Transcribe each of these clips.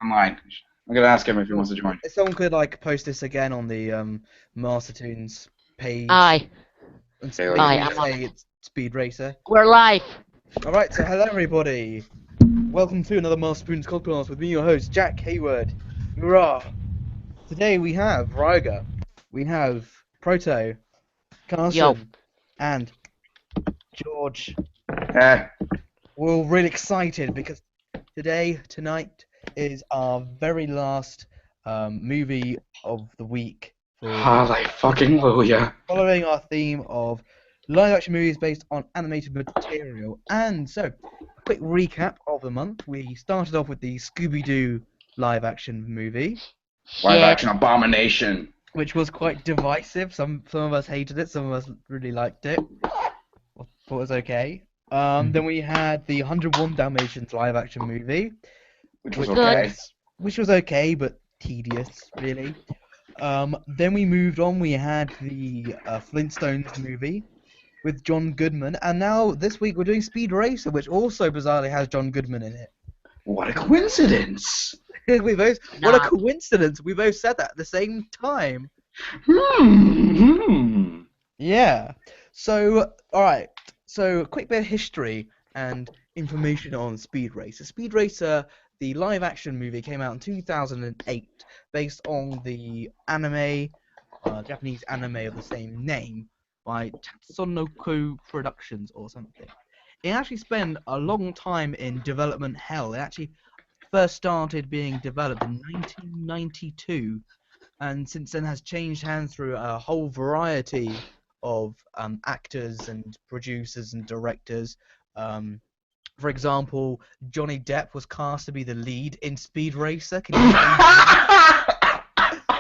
online. I'm gonna ask him if he wants to join. If someone could like post this again on the Mastertoons page Aye, and Okay, make let's aye, sure see. you I'm on say it. it's Speed Racer. We're live. Alright, so hello everybody. Welcome to another Mastertoons podcast with me, your host, Jack Hayward. Hurrah! Today we have Ryger, we have Proto, Yo, Carson, and George. Eh, We're all really excited because tonight is our very last movie of the week for hallelujah. following our theme of live action movies based on animated material. And so, a quick recap of the month. We started off with the Scooby-Doo live action movie, Live shit. action abomination. which was quite divisive. Some of us hated it, some of us really liked it. Thought it was okay. Then we had the 101 Dalmatians live action movie, Which was which Good. okay. was okay but tedious, really. Then we moved on. We had the Flintstones movie with John Goodman, and now this week we're doing Speed Racer, which also bizarrely has John Goodman in it. What a coincidence. What a Nah, coincidence! We both said that at the same time. Hmm. Yeah. So, all right. So, a quick bit of history and information on Speed Racer. Speed Racer, the live-action movie, came out in 2008, based on the anime, Japanese anime of the same name by Tatsunoko Productions or something. It actually spent a long time in development hell. It actually first started being developed in 1992, and since then has changed hands through a whole variety of actors and producers and directors. Um, for example, Johnny Depp was cast to be the lead in Speed Racer. Can you believe that?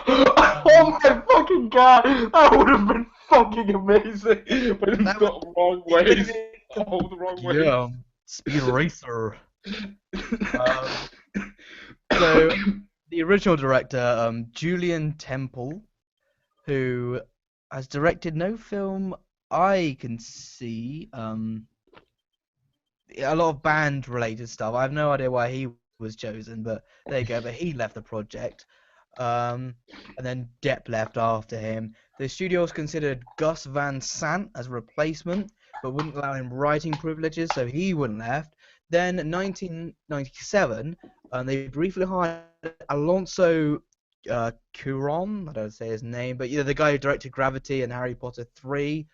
Oh my fucking god! That would have been fucking amazing! But in That was the wrong it would have ways. been All the wrong ways. yeah, Speed Racer. So the original director, Julian Temple, who has directed no film I can see. A lot of band related stuff. I have no idea why he was chosen, but there you go. But he left the project. And then Depp left after him. The studios considered Gus Van Sant as a replacement, but wouldn't allow him writing privileges, so he wouldn't left. Then in 1997, they briefly hired Alonso Cuarón. I don't say his name, but the guy who directed Gravity and Harry Potter 3.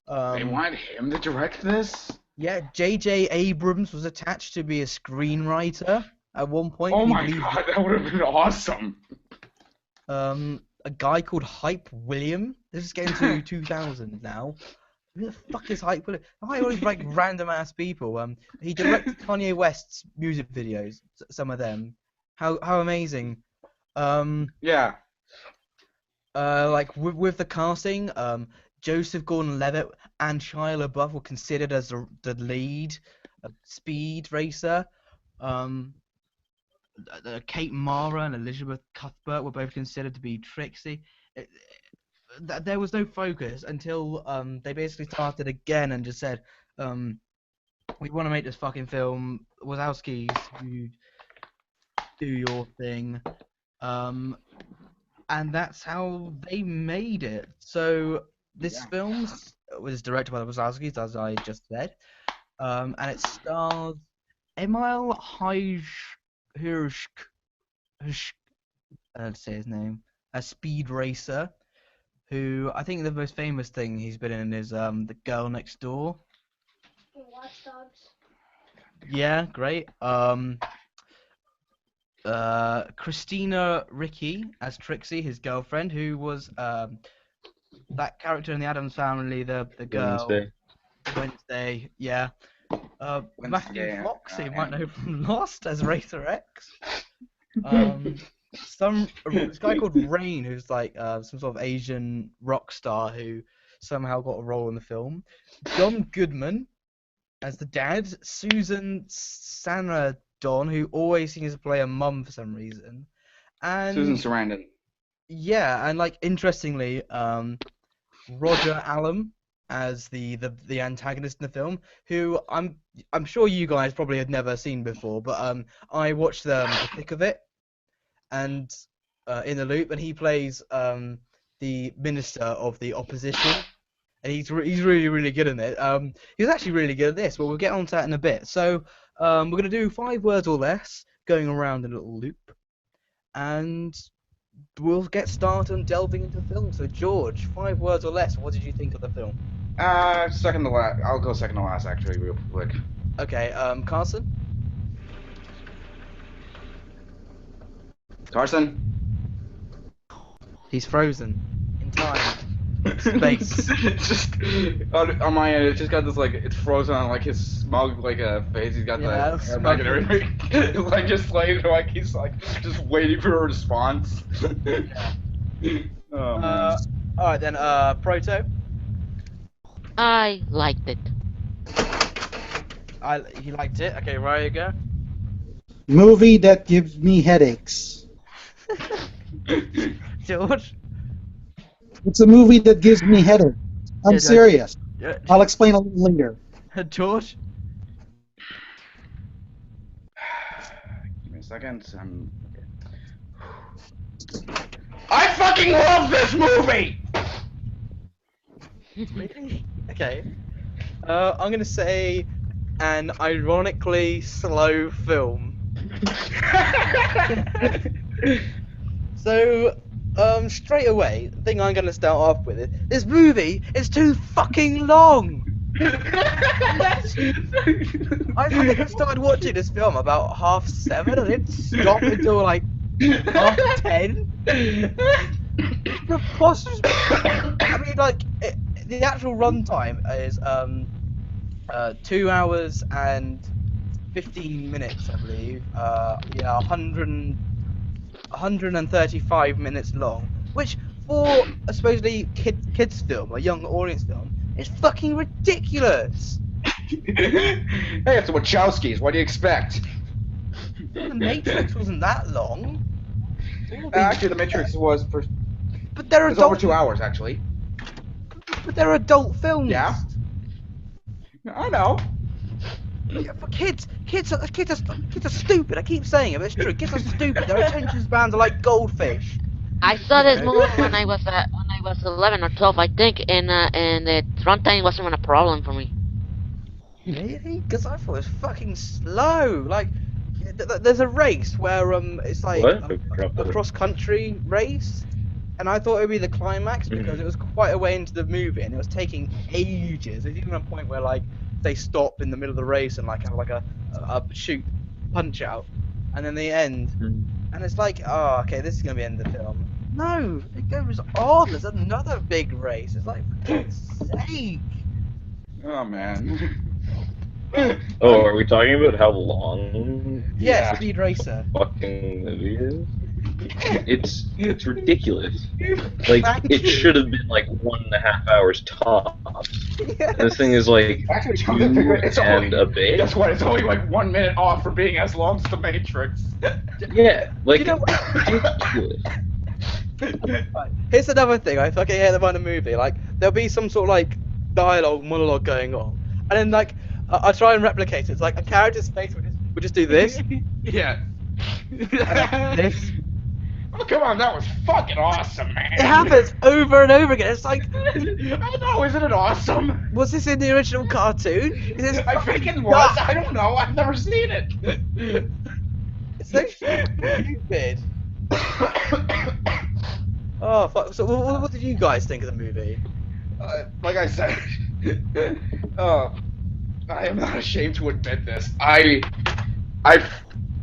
They Um, wanted him to direct this? yeah, J.J. Abrams was attached to be a screenwriter at one point. Oh Can you my believe god, that would have been awesome. a guy called Hype William? This is getting to 2000 now. Who the fuck is Hype William? I always like random ass people. He directed Kanye West's music videos, some of them. How amazing. Um, Yeah. like with the casting, Joseph Gordon-Levitt and Shia LaBeouf were considered as the lead Speed Racer. Um, Kate Mara and Elizabeth Cuthbert were both considered to be Trixie. There was no focus until they basically started again and just said, we want to make this fucking film. Wazowskis, you do your thing. Um, and that's how they made it. So this Yeah. film was directed by the Wazowskis, as I just said, and it stars Emil Hirsch, I don't say his name, a Speed Racer, who I think the most famous thing he's been in is The Girl Next Door. Watch Dogs. Yeah, great. Christina Ricci as Trixie, his girlfriend, who was that character in the Addams Family, the girl Wednesday. Wednesday. Yeah. Matthew Wednesday. Fox, you might know from Lost as Racer X. This guy called Rain, who's like some sort of Asian rock star who somehow got a role in the film. John Goodman as the dad. Susan Sarandon, who always seems to play a mum for some reason. Susan And Sarandon. yeah, and like interestingly, Roger Allam as the antagonist in the film, who I'm sure you guys probably had never seen before, but I watched the pick of it and in the loop, and he plays the minister of the opposition, and he's really really good in it. He's actually really good at this, but we'll get on to that in a bit. So we're gonna do 5 words or less, going around in a little loop, and we'll get started on delving into the film. So George, 5 words or less. What did you think of the film? Second to last. I'll go second to last, actually, real quick. Okay, Carson. Carson? He's frozen in time, space. It's just on my end. It's just got this like it's frozen on like his smug like face. He's got Yeah, the smug and everything. It's like just like he's like just waiting for a response. Oh man. All right then, Proto. I liked it. You liked it. Okay, Ryo, go. Movie that gives me headaches. George. It's a movie that gives me headaches. I'm Yeah, serious. Yeah. I'll explain a little later. George. Give me a second. I fucking love this movie. Really? Okay. I'm gonna say an ironically slow film. So, straight away, the thing I'm gonna start off with is this movie is too fucking long. I think I started watching this film about 7:30. I didn't stop until like 10:30. Preposterous. I mean, like the actual runtime is 2 hours and 15 minutes, I believe. Yeah, 135 minutes long, which for a supposedly kids film, a young audience film, is fucking ridiculous. Hey, it's the Wachowskis. What do you expect? The Matrix wasn't that long. Actually, The Matrix was But they're it was over adult. 2 hours, actually. But they're adult films. Yeah. I know. Yeah, for kids are stupid. I keep saying it, but it's true. Kids are stupid. Their attention spans are like goldfish. I saw this movie when I was 11 or 12, I think, and the runtime wasn't a problem for me. Really? Because I thought it was fucking slow. Like, there's a race where it's like a cross-country race, and I thought it would be the climax because it was quite a way into the movie, and it was taking ages. There's even a point where like they stop in the middle of the race and like have like a shoot punch out, and then they end, and it's like, oh, okay, this is gonna be the end of the film. No, it goes on. There's another big race. It's like, for God's sake. Oh man. Oh, are we talking about how long Yeah, Speed Racer. fucking movie is? It's ridiculous. Like, Thank it you. should have been like 1.5 hours tops. Yes. And this thing is like Actually, 2 it's and only, a bit. Guess what? It's only like 1 minute off for being as long as The Matrix. Yeah, like, You know ridiculous. Right, here's another thing I fucking hate about the movie. Like, there'll be some sort of like monologue going on, and then like I try and replicate it. It's like a character's face would just do this, Yeah. and this. Oh, come on, that was fucking awesome, man. It happens over and over again. It's like, I know, isn't it awesome? was this in the original cartoon? Is this I think it was. I don't know. I've never seen it. It's so stupid. Oh fuck! So what did you guys think of the movie? Like I said, I am not ashamed to admit this.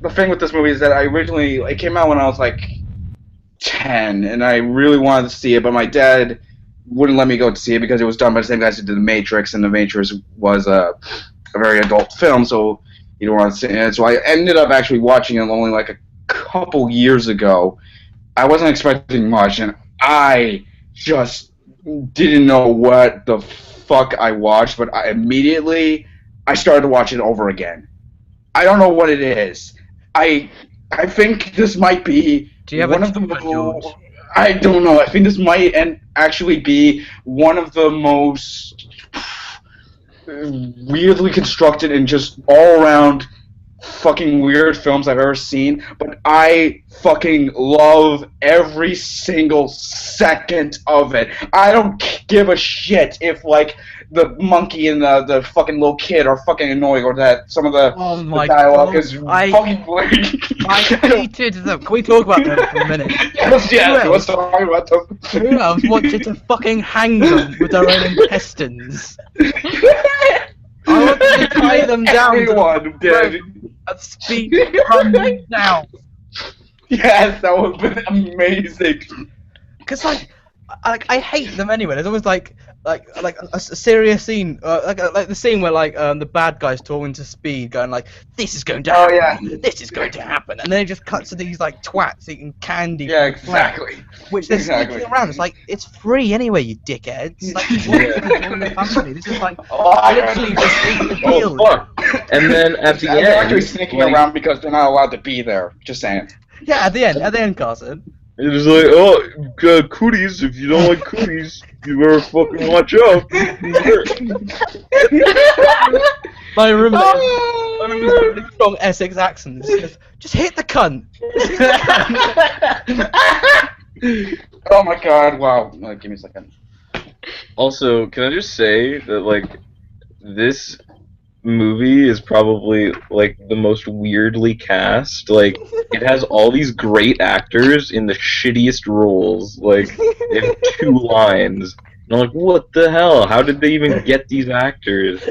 The thing with this movie is that it came out when I was like 10, and I really wanted to see it, but my dad wouldn't let me go to see it because it was done by the same guys who did The Matrix, and The Matrix was a very adult film, so he didn't want to see it. So I ended up actually watching it only like a couple years ago. I wasn't expecting much, and I just didn't know what the fuck I watched, but immediately I started to watch it over again. I don't know what it is. I think this might be Do you have one a of the tumor, George? I don't know. I think this might actually be one of the most weirdly constructed and just all around fucking weird films I've ever seen, but I fucking love every single second of it. I don't give a shit if like the monkey and the fucking little kid are fucking annoying, or that some of the, Oh the my dialogue god. is fucking weird. I hated them. Can we talk about them for a minute? yes, Who let's else? talk about them. Who else wanted to fucking hang them with their own intestines? I wanted to tie them down Everyone did. at speed running down. Yes, that would have been amazing. Because I hate them anyway. There's always like a serious scene, like the scene where the bad guys talking to Speed, going like, "This is going to Oh, happen. yeah. This is going to happen," and then it just cuts to these like twats eating candy. Yeah, from the flat, exactly. Which they're Exactly. sneaking around. It's like it's free anyway, you dickheads. Like, you want to join the company. This is like Oh, literally just eat the Oh deal. fuck! And then at the They're end, actually sneaking like, around because they're not allowed to be there. Just saying. Yeah, at the end, Carson. it was like, oh, cooties. If you don't like cooties, you better fucking watch out. My roommate has a really strong Essex accent. Just hit the cunt. Just hit the cunt. Oh my god! Wow. Give me a second. Also, can I just say that like this movie is probably like the most weirdly cast. Like it has all these great actors in the shittiest roles. Like they have 2 lines. And I'm like, what the hell? How did they even get these actors?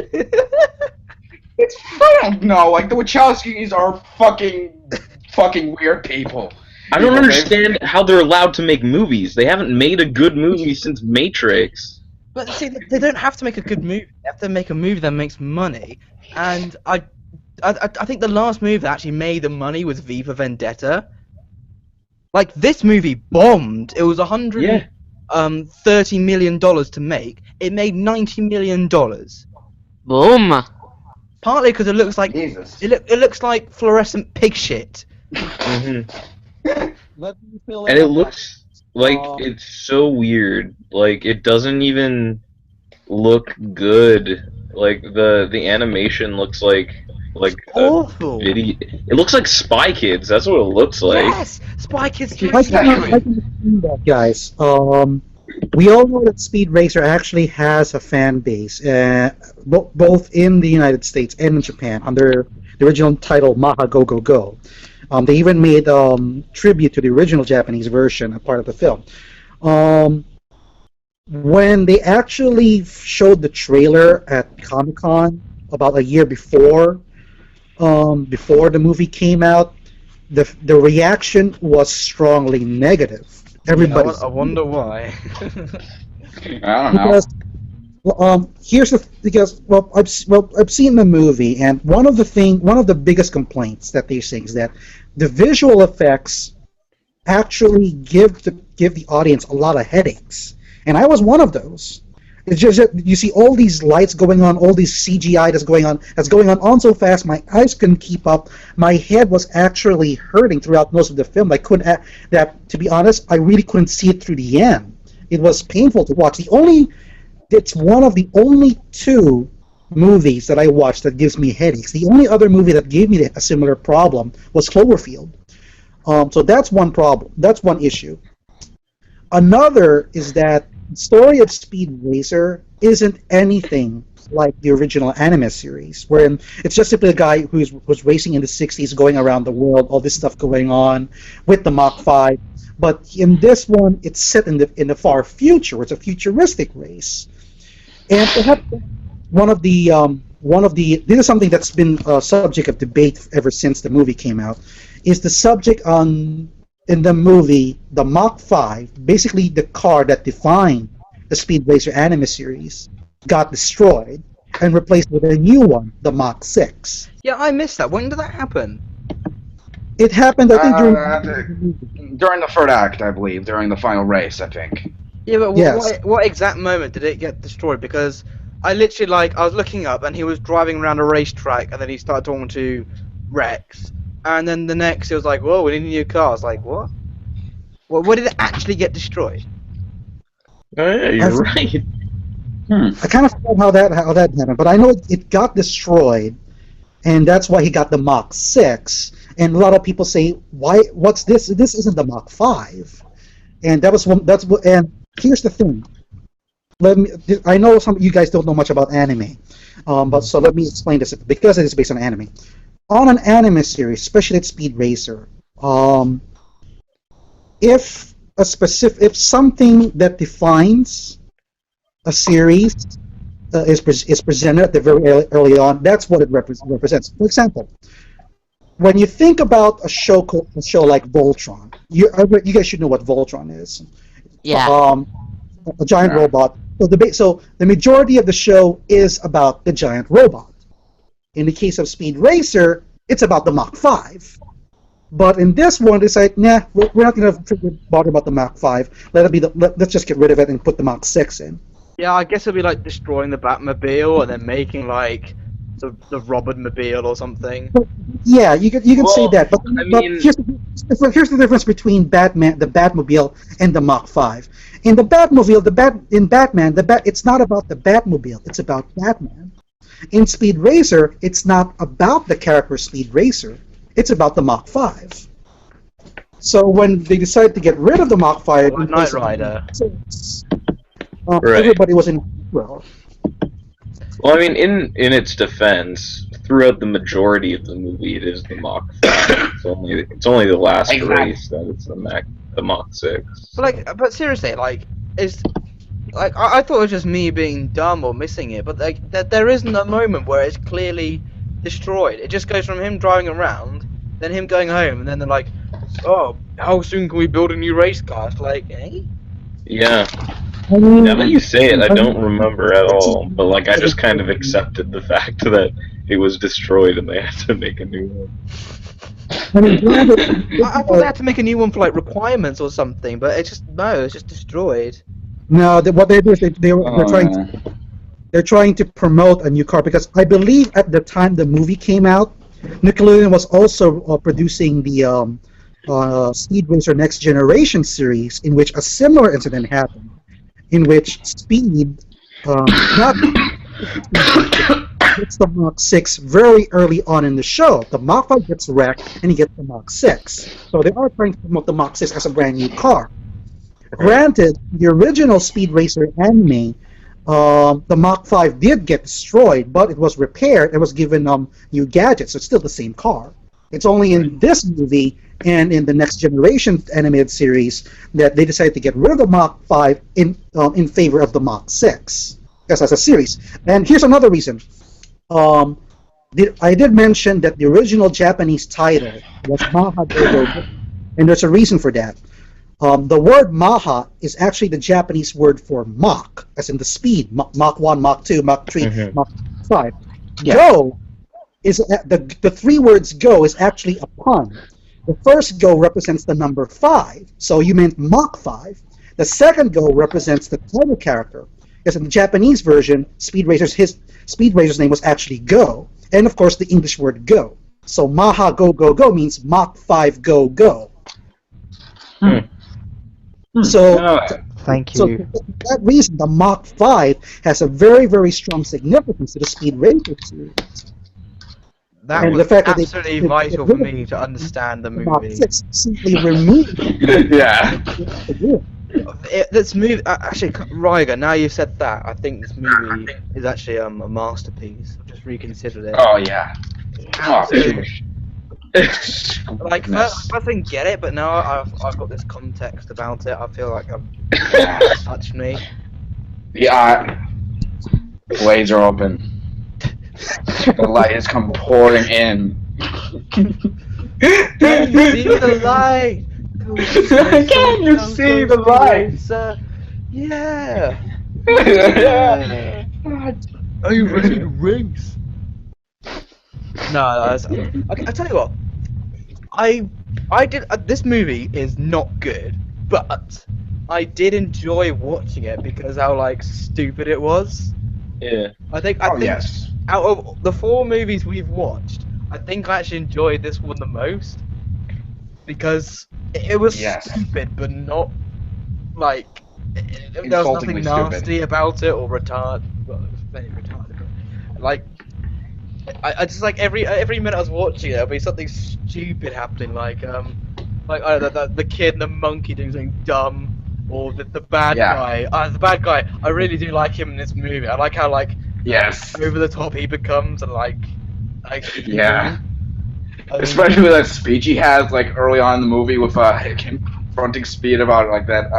It's I don't know. Like the Wachowskis are fucking weird people. I don't understand how they're allowed to make movies. They haven't made a good movie since Matrix. But see, they don't have to make a good movie. They have to make a movie that makes money. And I think the last movie that actually made the money was V for Vendetta. Like this movie bombed. It was $130 million to make. It made $90 million. Boom. Partly because it looks like Jesus. it looks like fluorescent pig shit. Hmm. Let me fill And in it on looks like Um, it's so weird. Like it doesn't even look good. Like the animation looks like a Awful. video. It looks like Spy Kids. That's what it looks like. Yes, Spy Kids 3. I can understand that, guys. We all know that Speed Racer actually has a fan base, both in the United States and in Japan, under the original title Maha Go Go Go. They even made tribute to the original Japanese version, a part of the film. When they actually showed the trailer at Comic-Con about a year before the movie came out, the reaction was strongly negative. Everybody. I wonder why. I don't know. Because I've seen the movie, and one of the biggest complaints that they're saying is that the visual effects actually give the audience a lot of headaches, and I was one of those. It's just that you see all these lights going on, all these CGI that's going on so fast, my eyes couldn't keep up. My head was actually hurting throughout most of the film. I couldn't. To be honest, I really couldn't see it through the end. It was painful to watch. It's one of the only 2 movies that I watched that gives me headaches. The only other movie that gave me a similar problem was Cloverfield. So that's one problem. That's one issue. Another is that the story of Speed Racer isn't anything like the original anime series, wherein it's just simply a guy who's racing in the 60s, going around the world, all this stuff going on with the Mach 5. But in this one, it's set in the far future. It's a futuristic race, and perhaps one of the this is something that's been a subject of debate ever since the movie came out. Is the subject in the movie the Mach 5, basically the car that defined the Speed Racer anime series, got destroyed and replaced with a new one, the Mach 6. Yeah, I missed that. When did that happen? It happened, I think, During the third act, I believe, during the final race, I think. Yeah, but Yes. what exact moment did it get destroyed? Because I literally I was looking up and he was driving around a racetrack and then he started talking to Rex, and then the next he was like, "Whoa, we need a new car." I was like, "What? What did it actually get destroyed?" Oh yeah, you're right. I kind of forgot how that happened, but I know it got destroyed and that's why he got the Mach 6. And a lot of people say, "Why? What's this? This isn't the Mach 5." And that was one. That's what. And here's the thing. Let me. I know some of you guys don't know much about anime, but so let me explain this because it is based on anime. On an anime series, especially at Speed Racer, if something that defines a series is presented at the very early on, that's what it represents. For example, when you think about a show like Voltron, you guys should know what Voltron is. Yeah. A giant robot. So the majority of the show is about the giant robot. In the case of Speed Racer, it's about the Mach 5. But in this one, it's like, nah, we're not going to bother about the Mach 5. Let's just get rid of it and put the Mach 6 in. Yeah, I guess it'd be like destroying the Batmobile and then making like the Robinmobile or something. Yeah, you can say that, but, I mean, here's the difference between the Batmobile, and the Mach 5. In the Batmobile, in Batman, it's not about the Batmobile; it's about Batman. In Speed Racer, it's not about the character Speed Racer; it's about the Mach 5. So when they decided to get rid of the Mach 5, Like Knight Rider. Right. Everybody was in well. Well, I mean, in its defense, throughout the majority of the movie, it is the Mach 5. It's only the last Exactly. race that it's the Mach 6. But seriously, like, I thought it was just me being dumb or missing it, but like, there isn't a moment where it's clearly destroyed. It just goes from him driving around, then him going home, and then they're like, oh, how soon can we build a new race car? It's like, eh? Yeah. I mean, Now that you say it, I don't remember at all. But like, I just kind of accepted the fact that it was destroyed and they had to make a new one. I mean, I thought they had to make a new one for like requirements or something, but it's just destroyed. no, what they do is they're trying to promote a new car because I believe at the time the movie came out, Nickelodeon was also producing the Speed Racer Next Generation series, in which a similar incident happened, in which Speed not gets the Mach 6 very early on in the show. The Mach 5 gets wrecked, and he gets the Mach 6. So they are trying to promote the Mach 6 as a brand new car. Granted, the original Speed Racer anime, the Mach 5 did get destroyed, but it was repaired and was given new gadgets, so it's still the same car. It's only in this movie and in the Next Generation animated series that they decided to get rid of the Mach 5 in favor of the Mach 6 as a series. And here's another reason. I did mention that the original Japanese title was Maha Gogo, and there's a reason for that. The word Maha is actually the Japanese word for Mach, as in the speed, Mach 1, Mach 2, Mach 3, Mach 5. Yeah. Go is the three words go is actually a pun. The first go represents the number 5, so you meant Mach 5. The second go represents the title character, because in the Japanese version, Speed Racer's name was actually Go, and of course the English word go. So Maha Go Go Go means Mach 5 Go Go. So, Thank so for that reason, the Mach 5 has a very, very strong significance to the Speed Racer series. That And was the fact that absolutely they vital for me to understand the Mach movie. 6 simply removed Yeah. This movie, actually, Ryger, now you've said that, I think this movie is actually a masterpiece. I've just reconsidered it. Oh yeah. Oh, Absolutely. goodness. Like, I didn't get it, but now I've got this context about it. I feel like it's touched me. The blades are open. The light has come pouring in. Can you see the light? Can you see the light? Yeah. Yeah. Are you ready to race? No, okay, I tell you what. I did. This movie is not good, but I did enjoy watching it because how like stupid it was. Yeah. I think Yes. out of the 4 movies we've watched, I think I actually enjoyed this one the most because it was Yes. stupid, but not like there was nothing Insultingly nasty stupid. about it or retarded. Well, it was very retarded. But, like I just like every minute I was watching it, there'll be something stupid happening, like I don't know, the kid and the monkey doing something dumb, or the bad Yeah. guy. The bad guy, I really do like him in this movie. I like how like Yes. over the top he becomes, and like Yeah. evil. Especially that speech he has like early on in the movie with him confronting Speed about like that.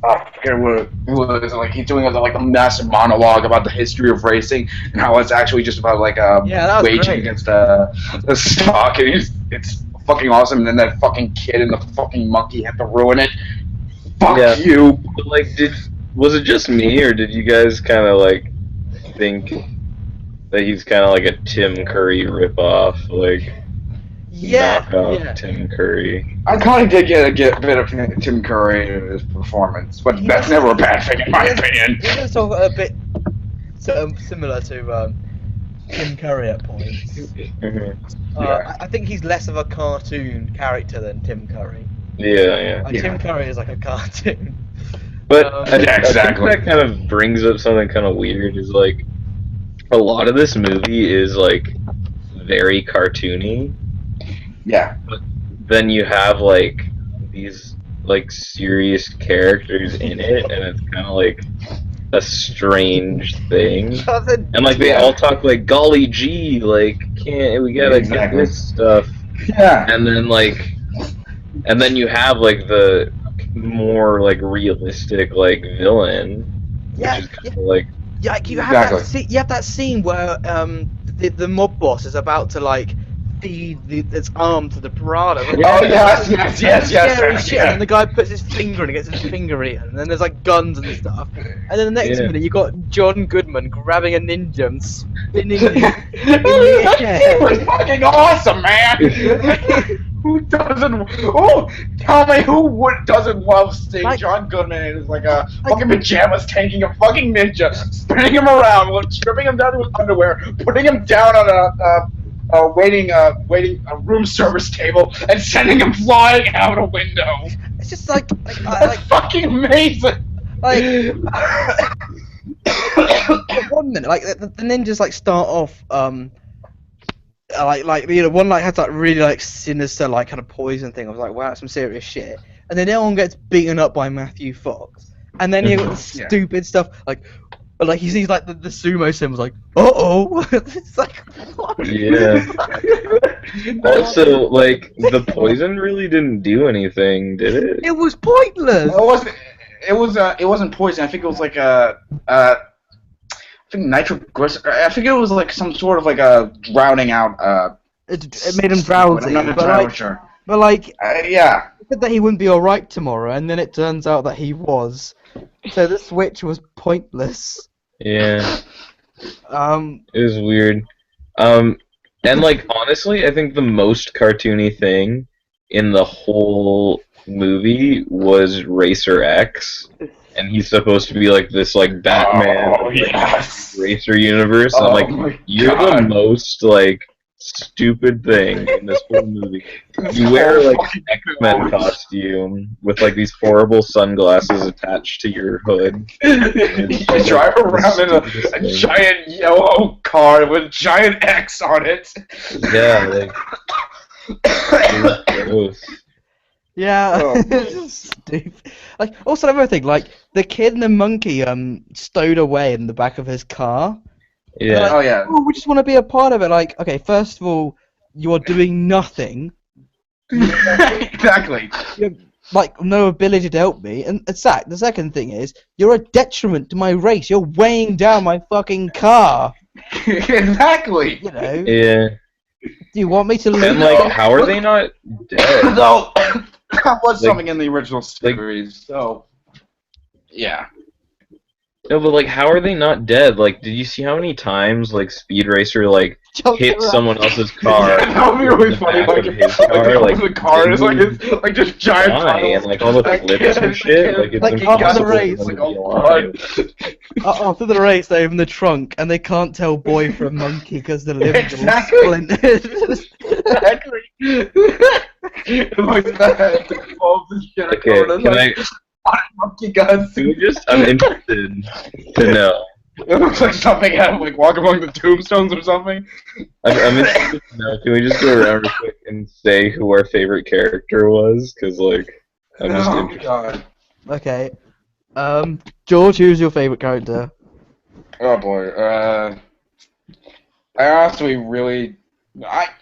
I forget what it was. Like he's doing like a massive monologue about the history of racing and how it's actually just about like Yeah, that was waging great. against the stock, and it's fucking awesome. And then that fucking kid and the fucking monkey have to ruin it. Fuck Yeah. you. But, like, was it just me, or did you guys kind of like think that he's kind of like a Tim Curry ripoff, like knockoff yeah. Tim Curry? I kind of did get a bit of Tim Curry in his performance, but that's never a bad thing in my opinion. He was sort of a bit similar to Tim Curry at points. Mhm. I think he's less of a cartoon character than Tim Curry. Yeah. Like, Tim Curry is like a cartoon. But Yeah, exactly. I think that kind of brings up something kind of weird. Is like a lot of this movie is like very cartoony. Yeah. Then you have like these like serious characters in it, and it's kind of like a strange thing. And like they all talk like golly gee, like can't we gotta get this stuff. Yeah. And then you have like the more like realistic like villain, which is kind of like Yeah, like you have Exactly. that scene where the mob boss is about to like feed its arm to the piranha. Oh yes. Scary shit, and then the guy puts his finger in and gets his finger eaten, and then there's like guns and stuff. And then the next minute you got John Goodman grabbing a ninja and spinning him in the It was air. fucking awesome, man. Who doesn't? Oh, tell me who doesn't love seeing Like- John Goodman in his like fucking pajamas, taking a fucking ninja, spinning him around, stripping him down to his underwear, putting him down on a waiting room service table, and sending him flying out a window. It's just like That's fucking amazing. like one minute, like the ninjas like start off like you know, one like has that really like sinister like kind of poison thing. I was like, wow, that's some serious shit. And then everyone gets beaten up by Matthew Fox. And then you got the Yeah. stupid stuff like he sees like the sumo symbols like, uh-oh. It's like, what? yeah. Also, like the poison really didn't do anything, did it? It was pointless. It wasn't poison. I think it was like I think nitroglycerin. I think it was like some sort of like a drowning out. It made him drowsy. I'm not But entirely like, sure. but like Yeah. he said that he wouldn't be alright tomorrow, and then it turns out that he was. So the switch was pointless. Yeah, Um, it was weird. And like honestly, I think the most cartoony thing in the whole movie was Racer X, and he's supposed to be like this like Batman Oh yes. Racer universe. Oh I'm like, my you're God. the most like stupid thing in this whole movie. You wear like an X-Men costume with like these horrible sunglasses attached to your hood. You drive around in a giant yellow car with a giant X on it. Yeah, like it was gross. yeah, Oh. it's just stupid. Like, also another thing, like the kid and the monkey stowed away in the back of his car. Yeah. Oh yeah. Oh, we just want to be a part of it. Like, okay, first of all, you are doing nothing. Exactly. You have, like, no ability to help me. And Zach, the second thing is, you're a detriment to my race. You're weighing down my fucking car. Exactly. You know? Yeah. Do you want me to lose? And like, how are they not dead? No, that was something in the original series. So, yeah. No, but like, how are they not dead? Like, did you see how many times like Speed Racer like Jump hit around. someone else's car? Yeah, that would be really in the funny. back Like, of his like, car, like, the car is like it's like just giant why? tunnels. And like all the flips and shit. Like, it's Like, impossible after the for race, them like, to be oh, alive. After the race, they open the trunk and they can't tell boy from monkey because the limbs Exactly. are all splintered. Exactly. Like that. Involves the shit. Okay, can I? Monkey guns. I'm interested to know. It looks like something out of like Walk Among the Tombstones or something. I'm interested to know. Can we just go around real quick and say who our favorite character was? Because like, I'm just Oh interested. god. Okay. George, who's your favorite character? Oh boy. I honestly really,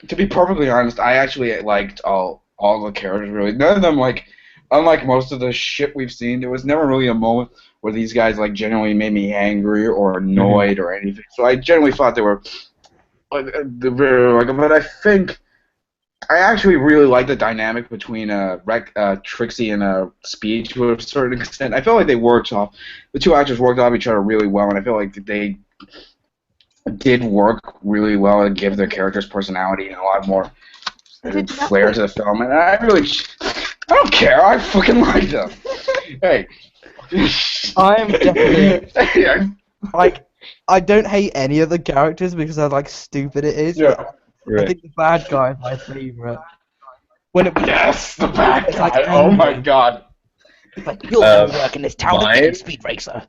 to be perfectly honest, I actually liked all the characters really. None of them like, unlike most of the shit we've seen, there was never really a moment where these guys like genuinely made me angry or annoyed or anything. So I generally thought they were like very like, but I think I actually really like the dynamic between Trixie and Speed to a certain extent. I feel like the two actors worked off each other really well, and I feel like they did work really well and give their characters personality and a lot more flair to the film. And I don't care. I fucking like them. Hey. I'm definitely Yeah. like, I don't hate any of the characters because of like stupid it is. Yeah. But I Right. think the bad guy is my favorite. When it Yes, the bad It's guy. like Oh my angry. god. like you'll Uh, never work in this town mine- again, Speed Racer.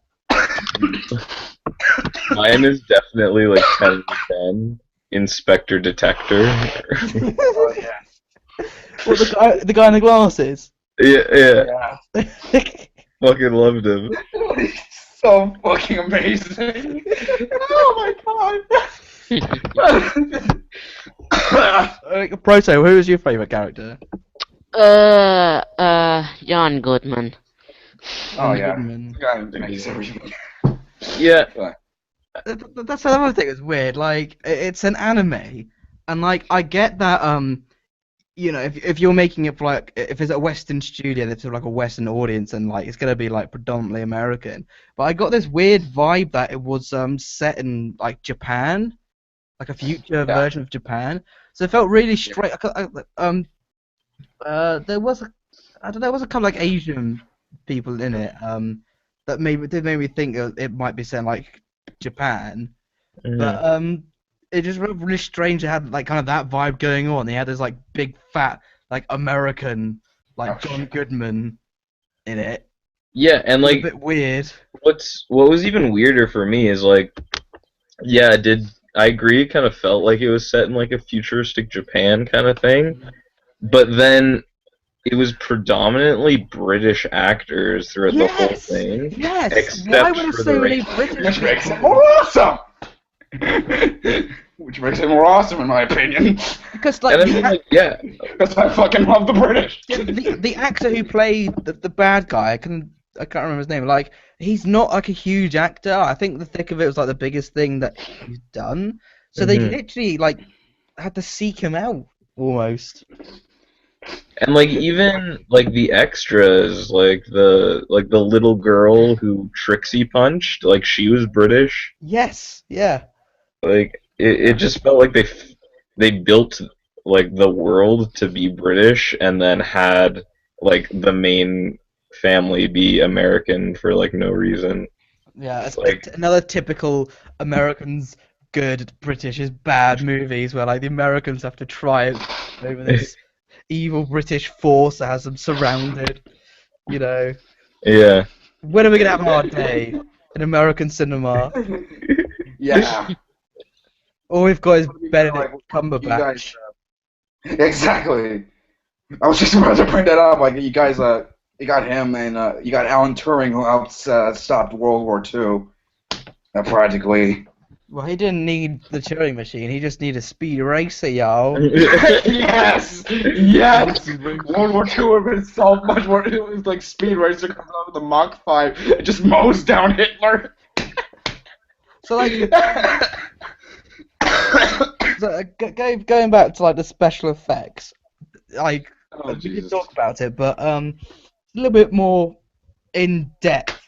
Mine is definitely like 10 to 10. Inspector Detector. Oh yeah. Well, the guy in the glasses. yeah. Yeah. Fucking loved him. He's so fucking amazing. Oh my god. Proto, who is your favorite character? John Goodman. Oh yeah. Goodman. The guy who makes everything. Yeah. That's another thing that's weird. Like, it's an anime, and like, I get that. You know, if you're making it for like, if it's a Western studio, that's sort of like a Western audience, and like, it's gonna be like predominantly American. But I got this weird vibe that it was set in like Japan, like a future version of Japan. So it felt really straight. There was I don't know, there was a couple like Asian people in it. That did make me think it might be set in like Japan. But it just felt really strange. It had like kind of that vibe going on. They had this like big fat like American like John Goodman in it. Yeah, and It was a like bit weird. what was even weirder for me is like, yeah, I agree, it kind of felt like it was set in like a futuristic Japan kind of thing, but then it was predominantly British actors throughout the whole Yes! thing. Yes. Except Why were there for so the many race. British Which makes it people? more awesome. Which makes it more awesome in my opinion. Because like And I mean, like, yeah, Because I fucking love the British. the actor who played the bad guy, I can't remember his name. Like, he's not like a huge actor. I think The Thick of It was like the biggest thing that he's done. So they Mhm. literally like had to seek him out almost. and like even like the extras, like the little girl who Trixie punched, like she was British. Yes, yeah. Like it just felt like they built like the world to be British and then had like the main family be American for like no reason. Yeah, it's Like- another typical Americans good, British is bad movies where like the Americans have to triumph over this evil British force that has them surrounded. You know, Yeah. when are we gonna have our day in American cinema? Yeah. All we've got is Like, Benedict you Cumberbatch. guys, exactly. I was just about to bring that up. Like you guys, you got him and you got Alan Turing who helped stop World War II. Practically. Well, he didn't need the Turing machine. He just needed a speed racer, y'all. Yes, yes. World War II would have been so much more. It was like Speed Racer comes out with the Mach 5, it just mows down Hitler. So like, going back to like the special effects, like Oh, we did Jesus. talk about it, but a little bit more in depth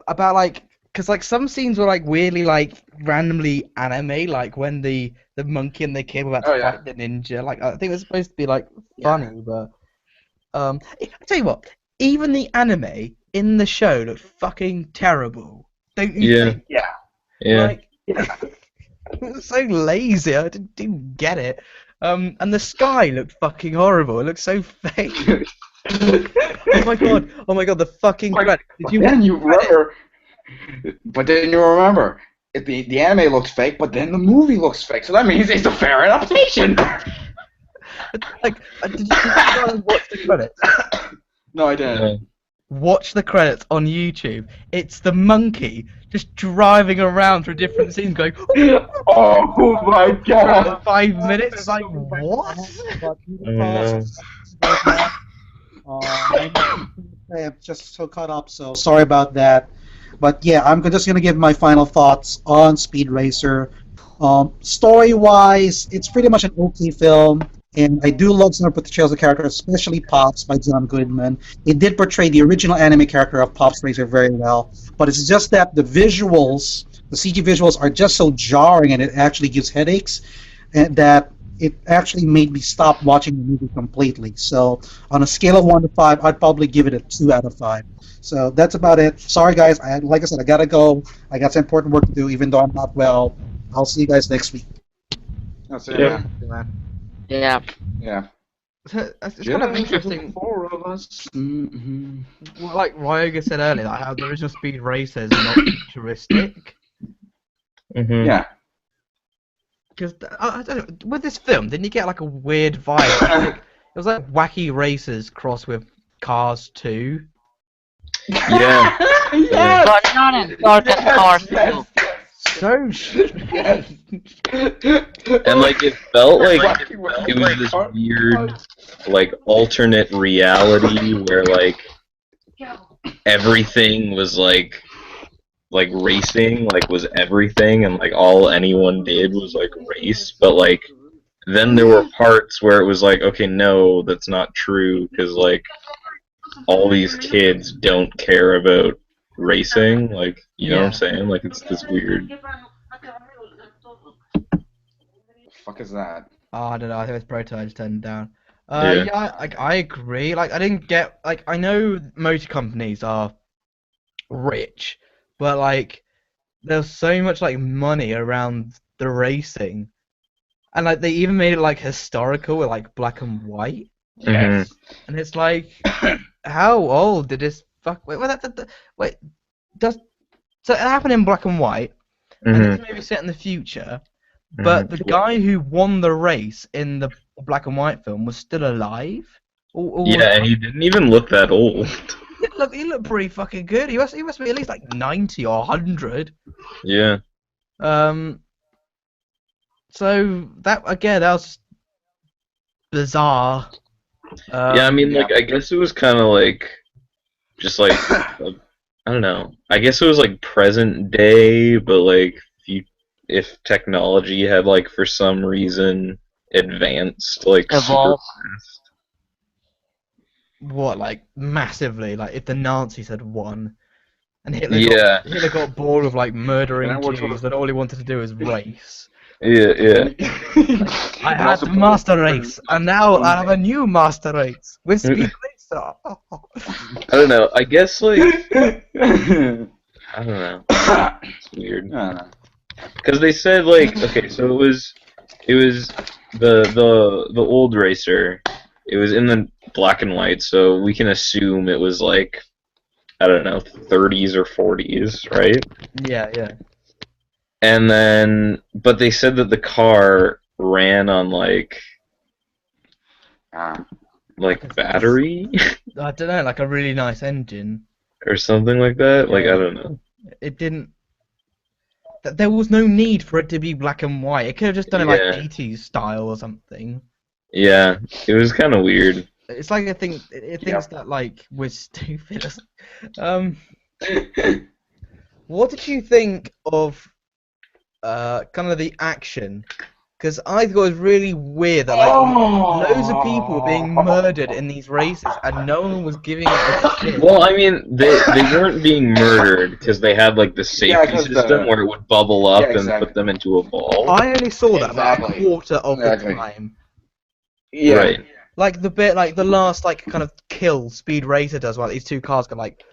about like, because like some scenes were like weirdly like randomly anime, like when the monkey and the kid were about to Oh, yeah. fight the ninja. Like I think it was supposed to be like funny, but I tell you what, even the anime in the show looked fucking terrible. Don't you Yeah. think? Yeah. Like, it was so lazy. I didn't get it. And the sky looked fucking horrible. It looked so fake. Oh my god! The fucking Like, credits. Did you Then you remember, But then you remember, the anime looks fake, but then the movie looks fake, so that means it's a fair adaptation. Like, did you guys watch the credits? No, I didn't. Watch the credits on YouTube. It's the monkey just driving around through different scenes, going. Oh my god! For 5 minutes. It's like what? I'm just so caught up, so sorry about that. But yeah, I'm just gonna give my final thoughts on Speed Racer. Story-wise, it's pretty much an okay film, and I do love some of the portrayals of characters, especially Pops by John Goodman. It did portray the original anime character of Pops Racer very well, but it's just that the visuals, the CG visuals, are just so jarring, and it actually gives headaches, and that it actually made me stop watching the movie completely. So on a scale of 1 to 5, I'd probably give it a 2 out of 5. So that's about it. Sorry, guys. Like I said, I gotta go. I got some important work to do, even though I'm not well. I'll see you guys next week. That's it, Yeah. man. Yeah. Yeah. It's kind of interesting. 4 of us. Mm-hmm. Well, like Ryoga said earlier, like how the original Speed Racers are not futuristic. Mhm. Yeah. Because I don't know, with this film, didn't you get like a weird vibe? It was like Wacky Racers crossed with Cars 2. Yeah. Yes! But not in Dark Cars too. So Yes! And like it felt like Wacky it was this Car- weird like alternate reality where like everything was like racing like was everything, and like all anyone did was like race, but like then there were parts where it was like, okay, no, that's not true, because like all these kids don't care about racing, like, you know what I'm saying, like it's this weird. Fuck is that? Oh, I don't know. I think it's Proto. I just turned it down. Yeah. Yeah, I agree. Like, I didn't get like I know motor companies are rich, but like there's so much like money around the racing, and like they even made it like historical with like black and white, Mhm. and it's like, how old did this fuck? Wait, does so it happened in black and white, and Mhm. it's maybe set in the future. But the guy who won the race in the black and white film was still alive. Or Yeah, and he didn't even look that old. he looked pretty fucking good. He must be at least like 90 or 100. Yeah. So that again, that was bizarre. Yeah, I mean, like, I guess it was kind of like, just like, I don't know. I guess it was like present day, but like, if technology had like for some reason advanced, like, super Evolved. fast. What, like massively? Like if the Nazis had won, and Yeah. Hitler got bored of like murdering And I watched Jews, what- that all he wanted to do was race. Yeah, yeah. I had the master race, and now I have a new master race with Speed Racer. I don't know. I guess like I don't know. It's weird. Because they said like, okay, so it was the old racer. It was in the black and white, so we can assume it was like, I don't know, 30s or 40s, right? Yeah. And then, but they said that the car ran on like battery I don't know, like a really nice engine. or something like that. Like, I don't know. It didn't. There was no need for it to be black and white. It could have just done it like Yeah. 80s style or something. Yeah, it was kind of weird. It's like it thinks that like we're stupid. What did you think of kind of the action? Because I thought it was really weird that like loads of people were being murdered in these races and no one was giving it a shit. Well, I mean, they weren't being murdered because they had like the safety 'cause system where it would bubble up Yeah, exactly. and put them into a ball. I only saw that about a Exactly. quarter of Exactly. the time. Yeah. Right. Like the bit, like the last like kind of kill Speed Racer does, while these two cars go like.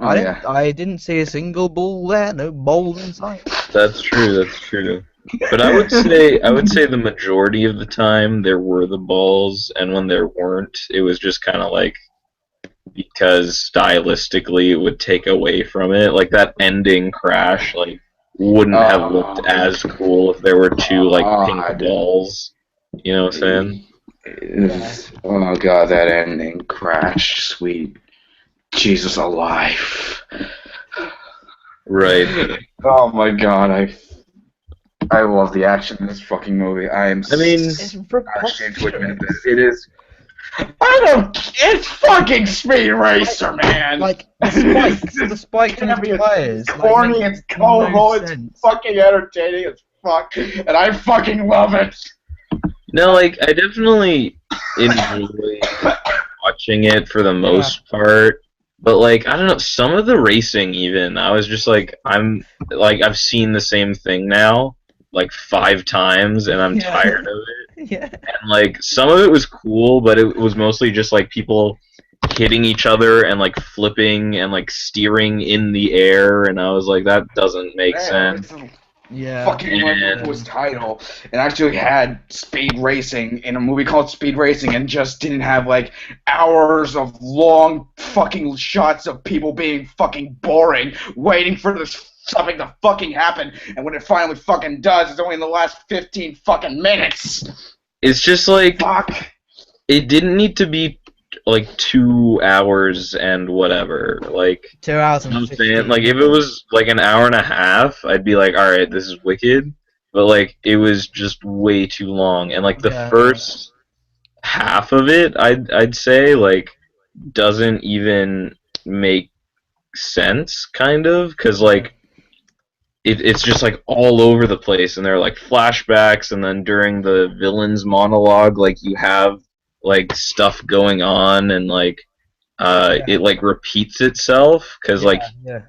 Oh, I didn't see a single ball there, no balls in sight. That's true. That's true. But I would say the majority of the time there were the balls, and when there weren't, it was just kind of like because stylistically it would take away from it. Like that ending crash, like wouldn't have looked as cool if there were two like pink God. balls. You know what I'm saying? Oh god, that ending crash, sweet Jesus alive. Right. Oh my god, I love the action in this fucking movie. I mean, It's ashamed to admit preposterous. that it is. I don't. It's fucking Speed Racer, man. Like the spikes on Can't be his as tires. corny, like, it's colorful, it's sense. fucking entertaining as fuck, and I fucking love it. no, like I definitely enjoy watching it for the most part. But like I don't know, some of the racing even I was just like I've seen the same thing now like 5 times and I'm Yeah. tired of it. Yeah. And like some of it was cool, but it was mostly just like people hitting each other and like flipping and like steering in the air, and I was like that doesn't make sense. Yeah. Fucking went was title and actually had speed racing in a movie called Speed Racing and just didn't have like hours of long fucking shots of people being fucking boring waiting for this something to fucking happen, and when it finally fucking does it's only in the last 15 fucking minutes. It's just like Fuck. it didn't need to be like 2 hours and whatever. Like 2 hours you know and what I'm saying? 15. Like if it was like an hour and a half, I'd be like, all right, this is wicked. But like it was just way too long, and like the Yeah. first half of it, I'd say like doesn't even make sense, kind of, because like it's just like all over the place, and there are like flashbacks, and then during the villain's monologue, like you have like stuff going on, and like it like repeats itself because like yeah.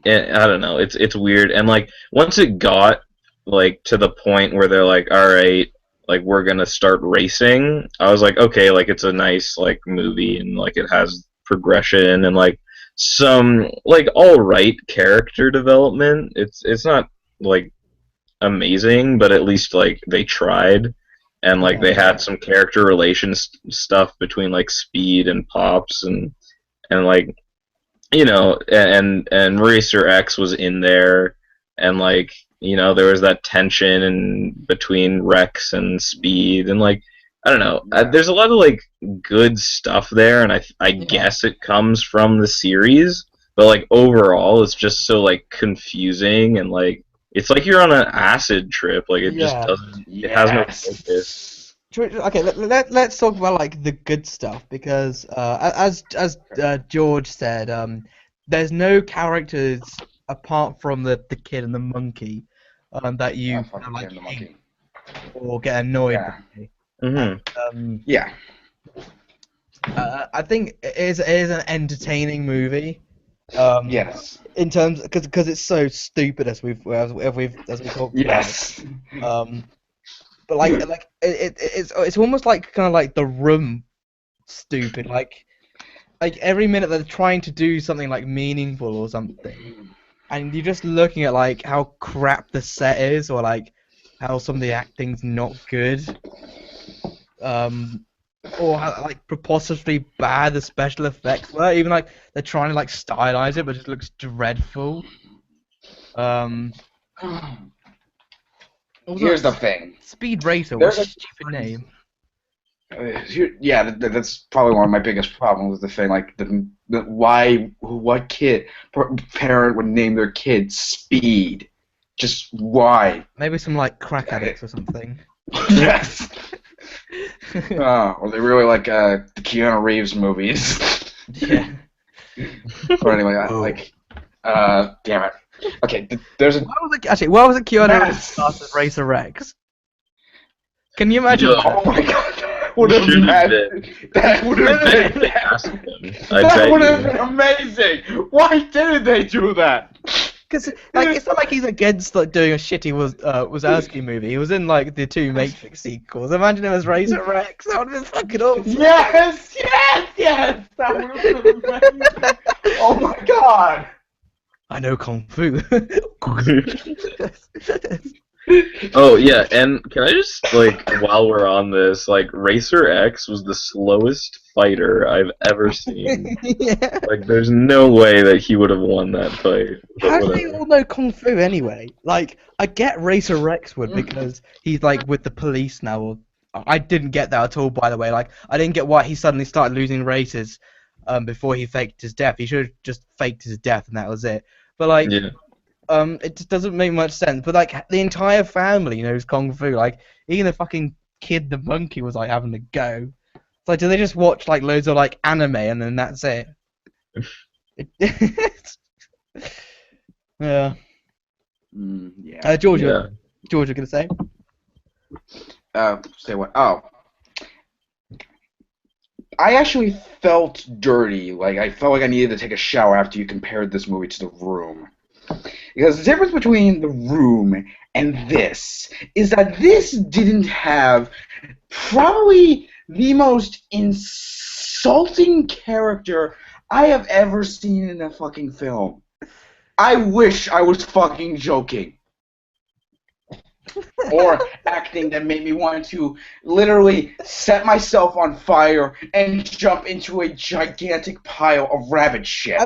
I don't know, it's weird, and like once it got like to the point where they're like, all right, like we're gonna start racing, I was like, okay, like it's a nice like movie, and like it has progression and like some like all right character development. It's not like amazing, but at least like they tried, and like they had some character relations stuff between like Speed and Pops, and like you know, and Racer X was in there, and like you know there was that tension between Rex and Speed, and like I don't know, there's a lot of like good stuff there, and I guess it comes from the series, but like overall it's just so like confusing, and like it's like you're on an acid trip, like it just doesn't, it has no focus. Okay, let's talk about like the good stuff, because as George said, there's no characters apart from the kid and the monkey that you like hate or get annoyed by. Yeah. I think it is an entertaining movie. Yes. In terms, because it's so stupid as we talked Yes. about. But like it's almost like kind of like The Room, stupid. Like every minute they're trying to do something like meaningful or something, and you're just looking at like how crap the set is, or like how some of the acting's not good, or how like preposterously bad the special effects were. Even like they're trying to like stylize it, but it just looks dreadful. Here's the thing. Speed Racer, what a stupid name. Yeah, that's probably one of my biggest problems with the thing. Like, what parent would name their kid Speed? Just why? Maybe some like crack addicts or something. Yes. Or they really like the Keanu Reeves movies. Yeah. Or anyway, damn it. Okay, there's a. Why was it Keanu Reeves started Racer Rex? Can you imagine? Oh my god. That would have been amazing. Why didn't they do that? Because like it's not like he's against like doing a shitty Wazowski movie. He was in like the 2 Matrix sequels. Imagine him as Razor Rex. That would have been fucking awesome. Yes. That would have been amazing. Oh my god. I know Kung Fu. Oh yeah, and can I just like while we're on this, like Racer X was the slowest fighter I've ever seen. Yeah. Like, there's no way that he would have won that fight. But How do they whatever. all know Kung Fu anyway? Like, I get Racer Rex would because he's like with the police now. I didn't get that at all, by the way. Like, I didn't get why he suddenly started losing races before he faked his death. He should have just faked his death and that was it. But like, Yeah. it just doesn't make much sense. But like, the entire family knows Kung Fu. Like, even the fucking kid, the monkey, was like having to go. It's like, do they just watch like loads of like anime and then that's it? Yeah. Yeah. George, Yeah. George, you're gonna say? Say what? Oh. I actually felt dirty. Like, I felt like I needed to take a shower after you compared this movie to The Room. Because the difference between The Room and this is that this didn't have probably the most insulting character I have ever seen in a fucking film. I wish I was fucking joking. Or acting that made me want to literally set myself on fire and jump into a gigantic pile of rabbit shit.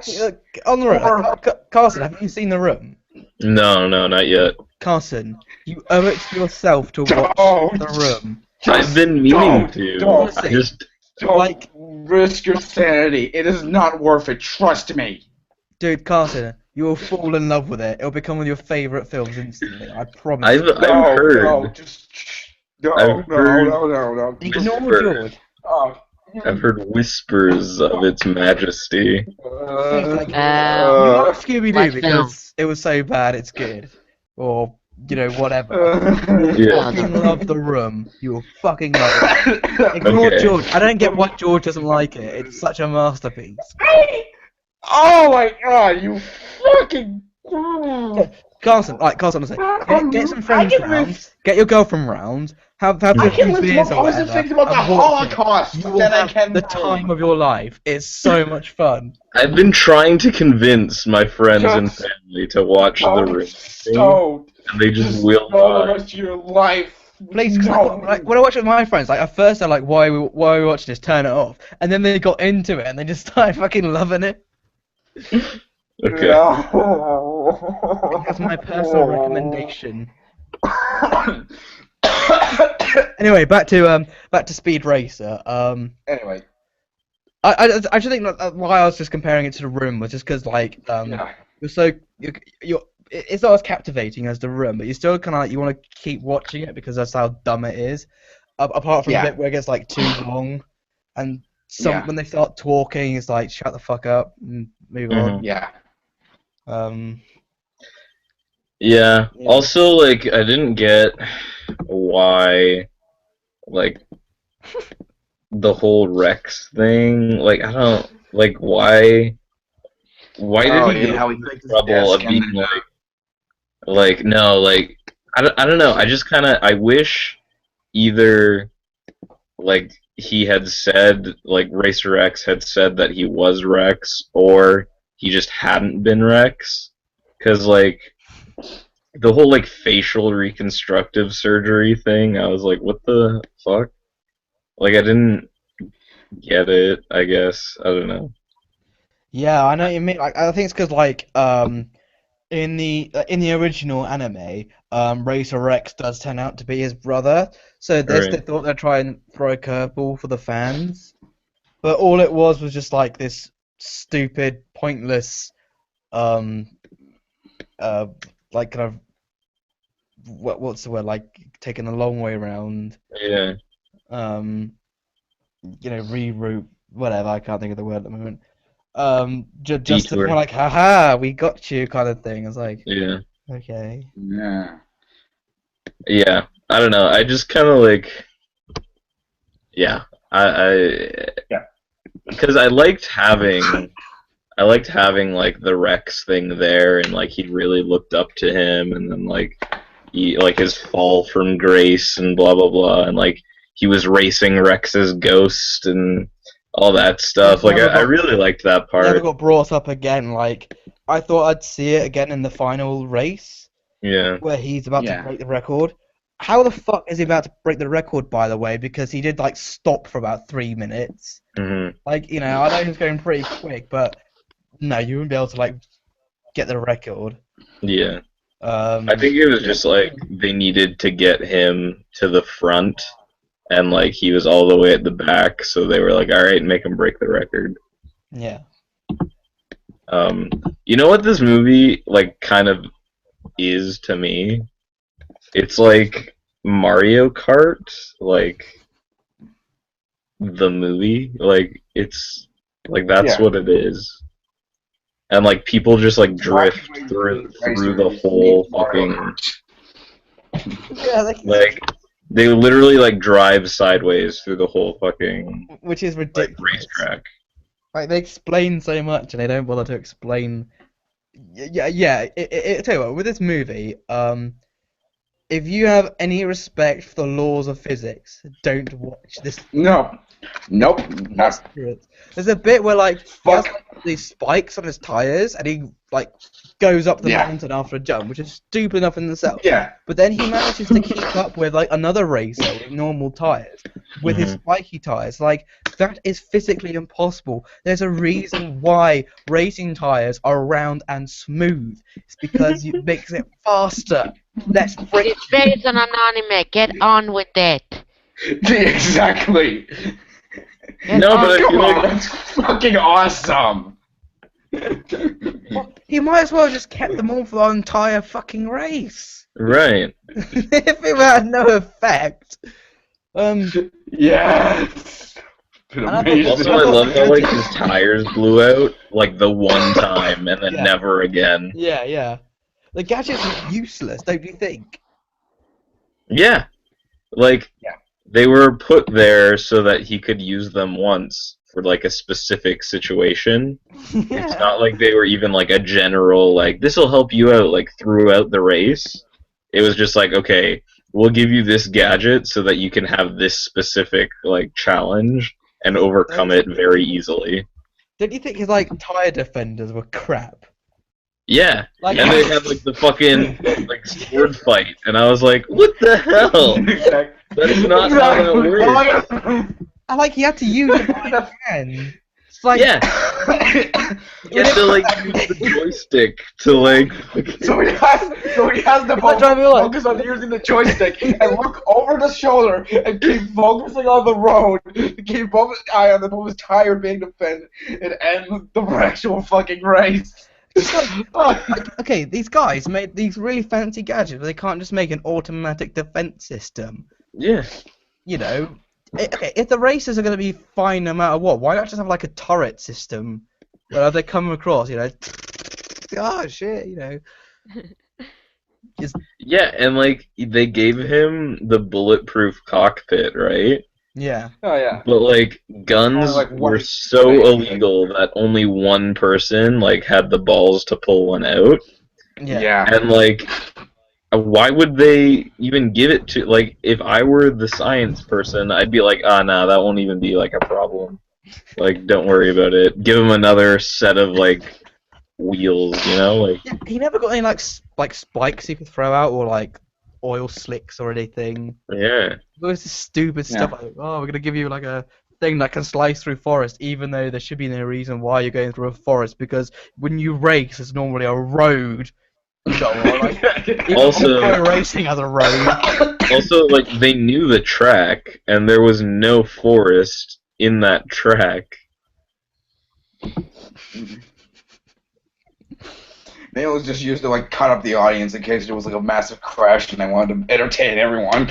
On the room, Or- Carson, have you seen The Room? No, not yet. Carson, you owe it to yourself to watch Don't. The Room. I've been meaning to. don't. I just Don't Like- risk your sanity. It is not worth it. Trust me. Dude, Carson, you will fall in love with it. It'll become one of your favorite films instantly. I promise. I've heard. No, just no, I've no, heard- no. Ignore Whisper. George. Oh, I've heard whispers of its majesty. Like, you uh, like Scooby-Doo What because it was so bad it's good. Or, you know, whatever. Yeah. Fucking love The Room. You will fucking love it. Ignore Okay. George. I don't get why George doesn't like it. It's such a masterpiece. Oh my god, you fucking. Carson, honestly, get some friends I can round, list- get your girlfriend round, have I a can few list beers or more whatever, positive things about the and watch it. Holocaust You will than I have can. the time of your life. It's so much fun. I've been trying to convince my friends and Just family to watch The Room, Don't. and they just will Spend the not. rest of your life. Please, No. like, when I watch it with my friends, like at first they're like, why are we watching this? Turn it off. And then they got into it and they just started fucking loving it. Okay. No. That's my personal recommendation. Anyway, back to Speed Racer. Anyway, I just think that why I was just comparing it to The Room was just because like yeah. it's not as captivating as The Room, but you still kind of like you want to keep watching it because that's how dumb it is. Apart from Yeah. the bit where it gets like too long, and Yeah. when they start talking, it's like shut the fuck up and move on. Yeah. Yeah. Yeah. Also, like, I didn't get why, like, the whole Rex thing. Like, I don't like why. Why Oh, did he yeah, go how he through faked his the trouble desk of and being then, like no, like I don't know. I just kind of I wish either like he had said like Racer X had said that he was Rex, or he just hadn't been Rex, because like the whole like facial reconstructive surgery thing, I was like, what the fuck? Like I didn't get it. I guess I don't know. Yeah, I know what you mean. Like, I think it's because like in the original anime, Racer Rex does turn out to be his brother. So they Right. thought they'd try and throw a curveball for the fans, but all it was just like this stupid, pointless, like kind of what's the word, like taking a long way around, Yeah. reroute, whatever. I can't think of the word at the moment. Just to Detour. kind of like, haha, we got you, kind of thing. It's like, Yeah. okay. Yeah. Yeah, I don't know. I just kind of like, yeah, Yeah. because I liked having like the Rex thing there, and like he really looked up to him, and then like his fall from grace and blah blah blah, and like he was racing Rex's ghost and all that stuff. Like I really liked that Never part. got brought up again. Like, I thought I'd see it again in the final race, Yeah. where he's about Yeah. to break the record. How the fuck is he about to break the record, by the way? Because he did like stop for about 3 minutes. Hmm. Like, you know, I know he was going pretty quick, but no, you wouldn't be able to like get the record. Yeah. I think it was just like they needed to get him to the front, and like he was all the way at the back, so they were like, "All right, make him break the record." Yeah. You know what this movie like kind of is to me? It's like Mario Kart, like the movie. Like it's like that's Yeah. what it is. And like people just like drift through the whole fucking Yeah, like they literally like drive sideways through the whole fucking which is like ridiculous. racetrack. Like they explain so much and they don't bother to explain. Yeah. Tell you what, with this movie, if you have any respect for the laws of physics, don't watch this. No. Nope. Not. There's a bit where like he has Fuck. like, these spikes on his tires and he like goes up the Yeah. mountain after a jump, which is stupid enough in itself. Yeah. But then he manages to keep up with like another racer with normal tires, with his spiky tires. Like that is physically impossible. There's a reason why racing tires are round and smooth. It's because it makes it faster. Let's break. It's based on an anime. Get on with it. Exactly. Get No, on but I Come feel on, like that's fucking awesome. He might as well just kept them on for the entire fucking race. right. If it had no effect. Yes. Amazing. Also, I love how like his tires blew out like the one time and then Yeah. never again. Yeah. The gadgets are useless, don't you think? Yeah, like Yeah. they were put there so that he could use them once for like a specific situation. It's not like they were even like a general like this will help you out like throughout the race. It was just like okay, we'll give you this gadget so that you can have this specific like challenge and overcome it very easily. Don't you think his like tire defenders were crap? Yeah, Like, and they had like the fucking like sword fight, and I was like, what the hell? That's not how that works. I like he had to use it with a hand. It's like Yeah, you have to like use the joystick to like. So he has to Like driving like- focus on using the joystick and look over the shoulder and keep focusing on the road, keep both his eye on his tire being defended, and end the actual fucking race. like, okay, these guys made these really fancy gadgets, but they can't just make an automatic defense system. Yeah, You know, okay, if the racers are going to be fine no matter what, why not just have like a turret system where they come across, you know, oh shit, you know. yeah, and like they gave him the bulletproof cockpit, right? Yeah. Oh yeah. But like guns Like, what were is- so illegal that only one person like had the balls to pull one out. Yeah. And like, why would they even give it to like? If I were the science person, I'd be like, ah, nah, that won't even be like a problem. Like, don't worry about it. Give him another set of like wheels, you know, like. Yeah, he never got any like spikes he could throw out or like oil slicks or anything. Yeah. It was just stupid Yeah. stuff like, oh, we're gonna give you like a thing that can slice through forest, even though there should be no reason why you're going through a forest, because when you race, it's normally a road. You know, or, like, even Also- off-road racing has a road. Also, like they knew the track, and there was no forest in that track. Maybe it was just used to like cut up the audience in case there was like a massive crash and they wanted to entertain everyone.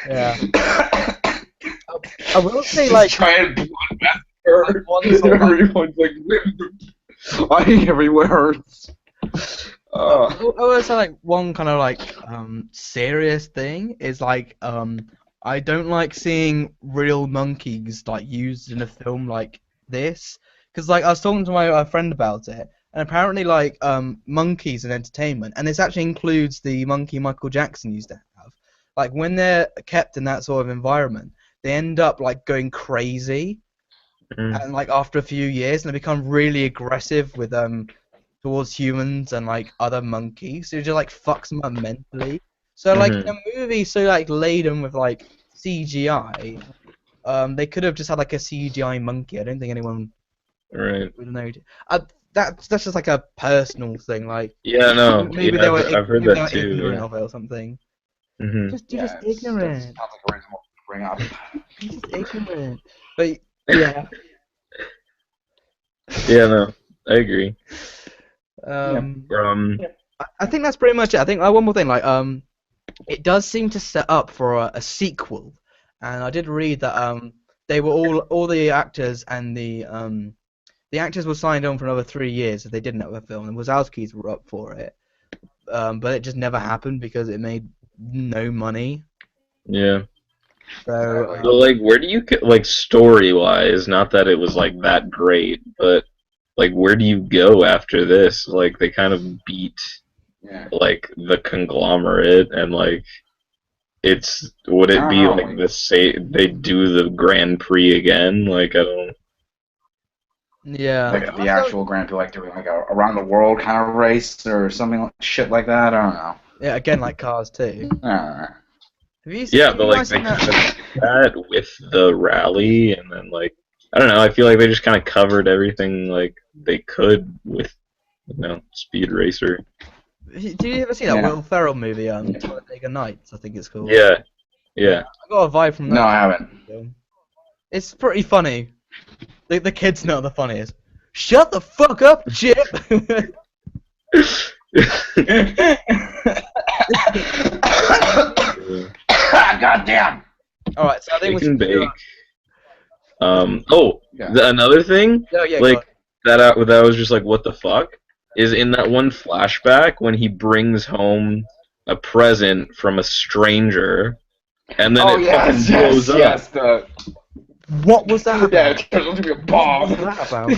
Yeah. I will say like giant blood massacre. one sort of, like, Everyone's like lying everywhere. I will say like one kind of like serious thing is like I don't like seeing real monkeys like used in a film like this, because like I was talking to my friend about it, and apparently like monkeys in entertainment, and this actually includes the monkey Michael Jackson used to have, like when they're kept in that sort of environment, they end up like going crazy, Mm. and like after a few years, and they become really aggressive with towards humans and like other monkeys. So it just like fucks them up mentally. So like in a movie so like laden with like CGI, they could have just had like a CGI monkey. I don't think anyone Right. would know. That's just like a personal thing. Like Yeah, no. maybe Yeah, they were I've heard maybe they that were too. ignorant Yeah. of it or something. Hmm. You're just That ignorant. sounds like a reasonable to bring up. You're just ignorant. But yeah. Yeah, no. I agree. Um. Um. I think that's pretty much it. I think one more thing, like it does seem to set up for a sequel, and I did read that they were all the actors and the actors were signed on for another 3 years if they didn't have a film, and Wazowskis were up for it, but it just never happened because it made no money. Yeah. So Exactly. So, like, where do you get, like, story-wise, not that it was, like, that great, but, like, where do you go after this? Like, they kind of beat, Yeah. like, the conglomerate, and, like, would I it don't be, know, like, like- they do the Grand Prix again? Like, I don't... yeah, Like the actual Grand Prix, like doing like a around the world kind of race or something like shit like that. I don't know. yeah, again like Cars too. I don't know. Yeah, Have but, you like, guys they seen kind that? of did that with the rally, and then, like, I don't know, I feel like they just kind of covered everything, like, they could with, Speed Racer. Did you ever see that Yeah. Will Ferrell movie, Talladega Nights? I think it's called. Yeah, yeah. I got a vibe from that. No, I haven't. film. It's pretty funny. The kid's not the funniest. Shut the fuck up, Chip! God damn. Alright, so I think we Bake and should do bake. Yeah. Another thing, yeah, like, that I was just like, what the fuck? Is in that one flashback when he brings home a present from a stranger, and then Oh it yes, fucking yes, blows up. yes. The What was that about? yeah, it turns out to be a bomb. What was that about?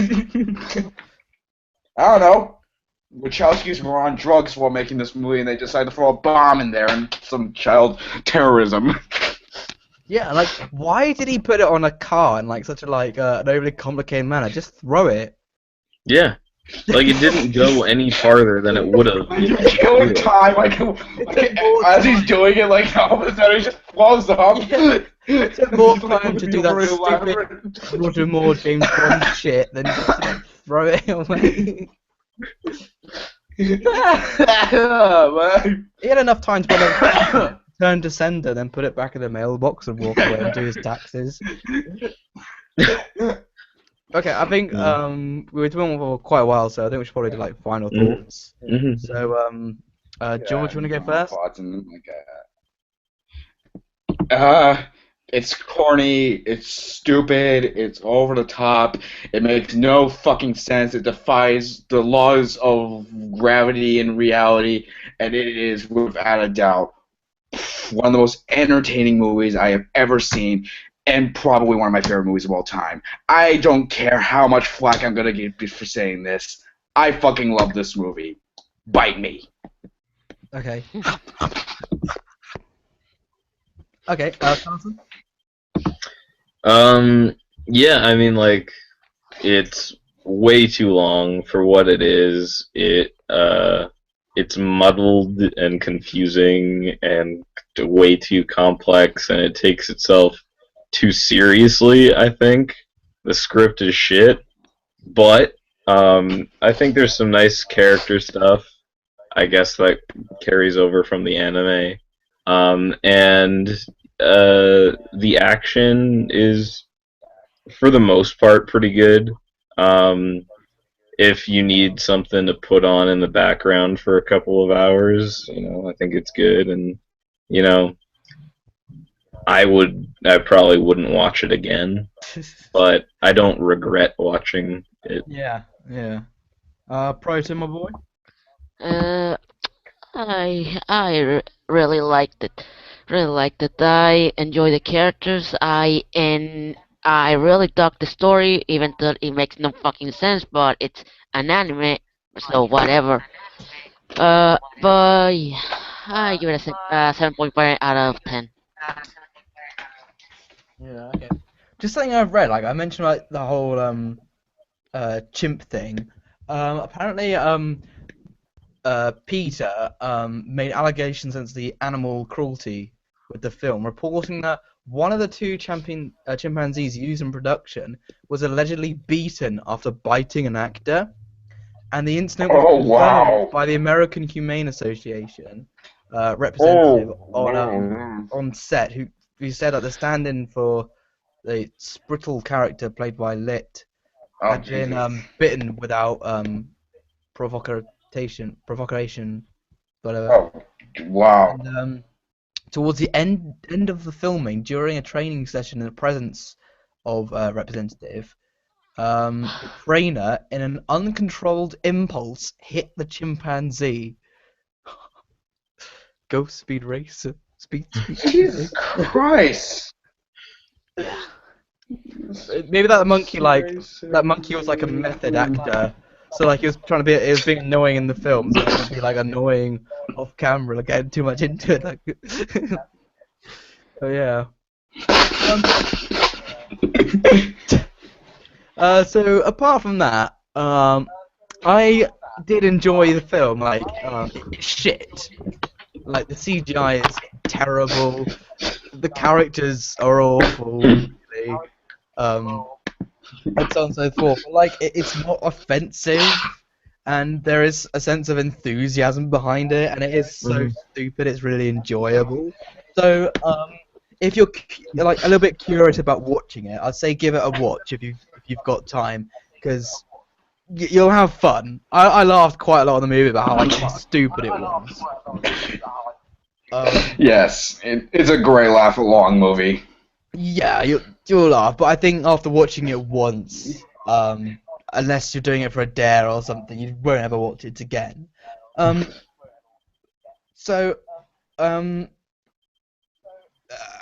I don't know. Wachowskis were on drugs while making this movie, and they decided to throw a bomb in there and some child terrorism. Yeah, like, why did he put it on a car in like such a an overly complicated manner? Just throw it. Yeah, like it didn't go any farther than it would have. You're killing time, like as he's doing it, like all of a sudden he just blows up. It took more time to do that stupid Roger Moore James Bond shit than just throw it away. He had enough time to put it turn to sender, then put it back in the mailbox and walk away and do his taxes. Okay, I think we were doing it for quite a while, so I think we should probably do like final thoughts. Mm-hmm. So, George, you want to go first? It's corny, it's stupid, it's over the top, it makes no fucking sense, it defies the laws of gravity and reality, and it is, without a doubt, one of the most entertaining movies I have ever seen, and probably one of my favorite movies of all time. I don't care how much flack I'm gonna get for saying this. I fucking love this movie. Bite me. Okay. Okay, Jonathan? Yeah, I mean, like, it's way too long for what it is. It's muddled and confusing and way too complex, and it takes itself too seriously, I think. The script is shit, but I think there's some nice character stuff, I guess, that carries over from the anime. And the action is, for the most part, pretty good. If you need something to put on in the background for a couple of hours, I think it's good. And, I probably wouldn't watch it again, but I don't regret watching it. Yeah. Proto, my boy? Really liked it. Really liked it. I enjoy the characters. I really dug the story, even though it makes no fucking sense. But it's an anime, so whatever. But yeah, I give it a 7.5 out of 10. Yeah, okay. Just something I've read, like I mentioned like the whole chimp thing. Apparently, Peter made allegations against the animal cruelty with the film, reporting that one of the two chimpanzees used in production was allegedly beaten after biting an actor, and the incident was Oh, confirmed wow. by the American Humane Association representative Oh. on set, who said that the stand-in for the Sprittle character played by Lit Oh, had been Jesus. bitten without provocation, whatever. Oh, wow. And towards the end of the filming, during a training session in the presence of a representative, the trainer, in an uncontrolled impulse, hit the chimpanzee. Go speed racer, speed. Jesus Christ. Maybe that monkey was like a method actor. So like he was being annoying in the film, so he would be like annoying off camera, like getting too much into it. Like, so yeah. So apart from that, I did enjoy the film. Like, it's shit. Like the CGI is terrible. The characters are awful. Really. And so on and so forth. But, like, it's not offensive, and there is a sense of enthusiasm behind it, and it is so stupid. It's really enjoyable. So, if you're like a little bit curious about watching it, I'd say give it a watch if you've got time, because you'll have fun. I laughed quite a lot in the movie about how like stupid it was. Yes, it's a great laugh along movie. Yeah, you'll laugh, but I think after watching it once, unless you're doing it for a dare or something, you won't ever watch it again. So, now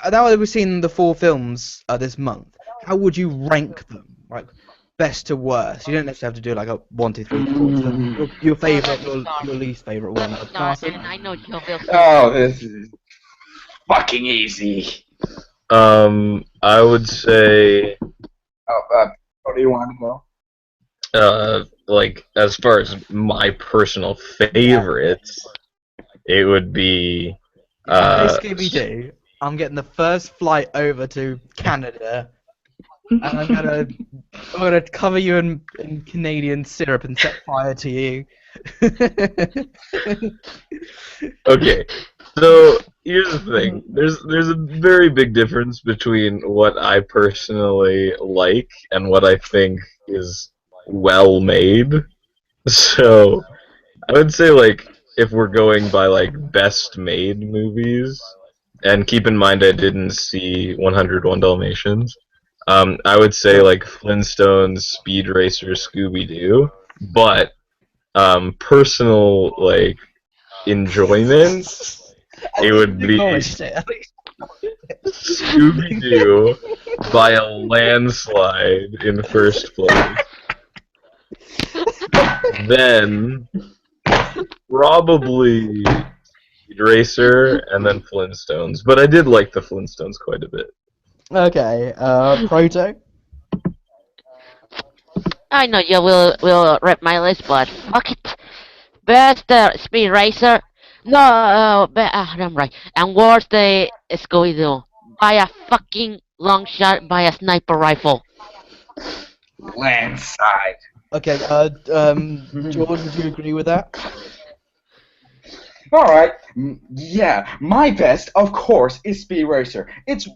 that we've seen the 4 films this month, how would you rank them? Like, best to worst? You don't necessarily have to do like a 1, 2, 3, 4. So your favorite, your least favorite one. Carson, I know you will. Oh, this is fucking easy. I would say, What do you want to go? like, as far as my personal favorites, it would be, Scooby-Doo. I'm getting the first flight over to Canada, and I'm gonna cover you in Canadian syrup and set fire to you. okay, so here's the thing. There's a very big difference between what I personally like and what I think is well made. So I would say, like, if we're going by like best made movies, and keep in mind I didn't see 101 Dalmatians, I would say like Flintstones, Speed Racer, Scooby Doo, but personal like enjoyment, it would be Scooby Doo by a landslide in first place. Then probably Speed Racer and then Flintstones. But I did like the Flintstones quite a bit. Okay, Proto. I know you will rep my list, but fuck it. Best Speed Racer. No, I'm right. And worst the Scooby Doo by a fucking long shot by a sniper rifle. Landslide. Okay, George, would you agree with that? All right. Yeah, my best, of course, is Speed Racer. It's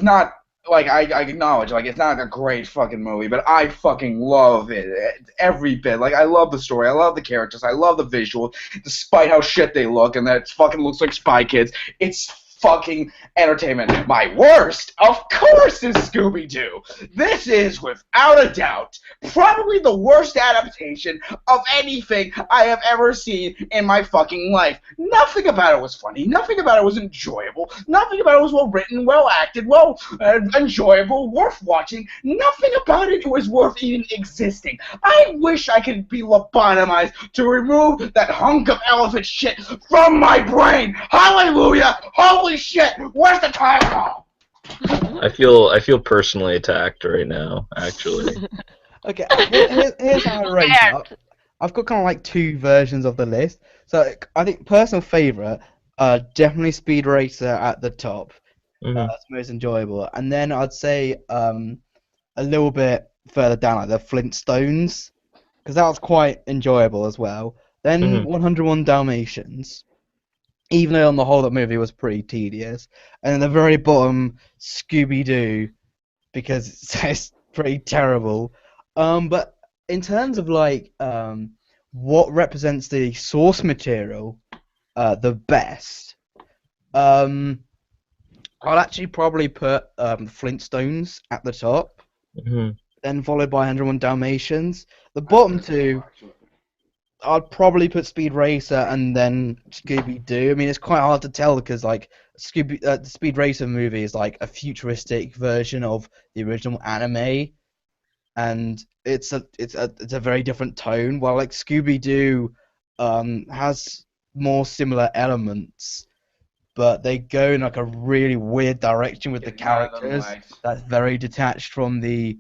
not like I acknowledge, like it's not a great fucking movie, but I fucking love it every bit. Like I love the story, I love the characters, I love the visuals, despite how shit they look and that it fucking looks like Spy Kids. It's fucking entertainment. My worst, of course, is Scooby-Doo. This is, without a doubt, probably the worst adaptation of anything I have ever seen in my fucking life. Nothing about it was funny. Nothing about it was enjoyable. Nothing about it was well written, well acted, well enjoyable, worth watching. Nothing about it was worth even existing. I wish I could be lobotomized to remove that hunk of elephant shit from my brain. Hallelujah! Holy shit! Where's the Tylenol? I feel personally attacked right now, actually. Okay, here's how I rate it. I've got kind of like two versions of the list. So I think personal favorite, definitely Speed Racer at the top. Mhm. That's most enjoyable. And then I'd say a little bit further down, like the Flintstones, because that was quite enjoyable as well. Then Mhm. 101 Dalmatians, even though on the whole that movie was pretty tedious. And then the very bottom, Scooby Doo, because it's pretty terrible. But in terms of like what represents the source material the best, um, I'd actually probably put Flintstones at the top, Mhm. then followed by 101 Dalmatians. The bottom two, I'd probably put Speed Racer and then Scooby Doo. I mean, it's quite hard to tell because like the Speed Racer movie is like a futuristic version of the original anime, and it's a very different tone. While like Scooby Doo has more similar elements, but they go in like a really weird direction with the characters that's very detached from the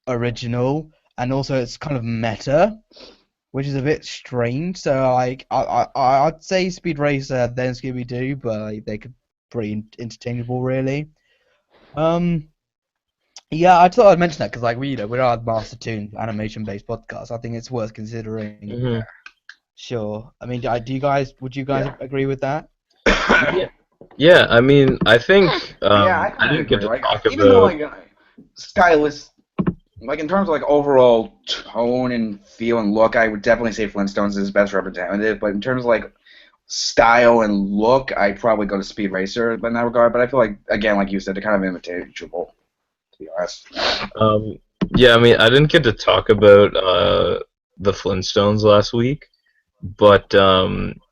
original, and also it's kind of meta, which is a bit strange. So like I'd say Speed Racer then Scooby Doo, but like, they could pretty interchangeable really. Um, yeah, I thought I'd mention that because like we are a Master Toon animation based podcast. I think it's worth considering. Mhm. Sure. I mean, would you guys agree with that? Yeah. Yeah, I mean, I think Yeah, I I kind of didn't get agree. to Like, talk even though about. like stylist, like in terms of like overall tone and feel and look, I would definitely say Flintstones is best representative. But in terms of like style and look, I'd probably go to Speed Racer in that regard. But I feel like, again, like you said, they're kind of interchangeable, to be honest. Um, yeah, I mean, I didn't get to talk about the Flintstones last week, but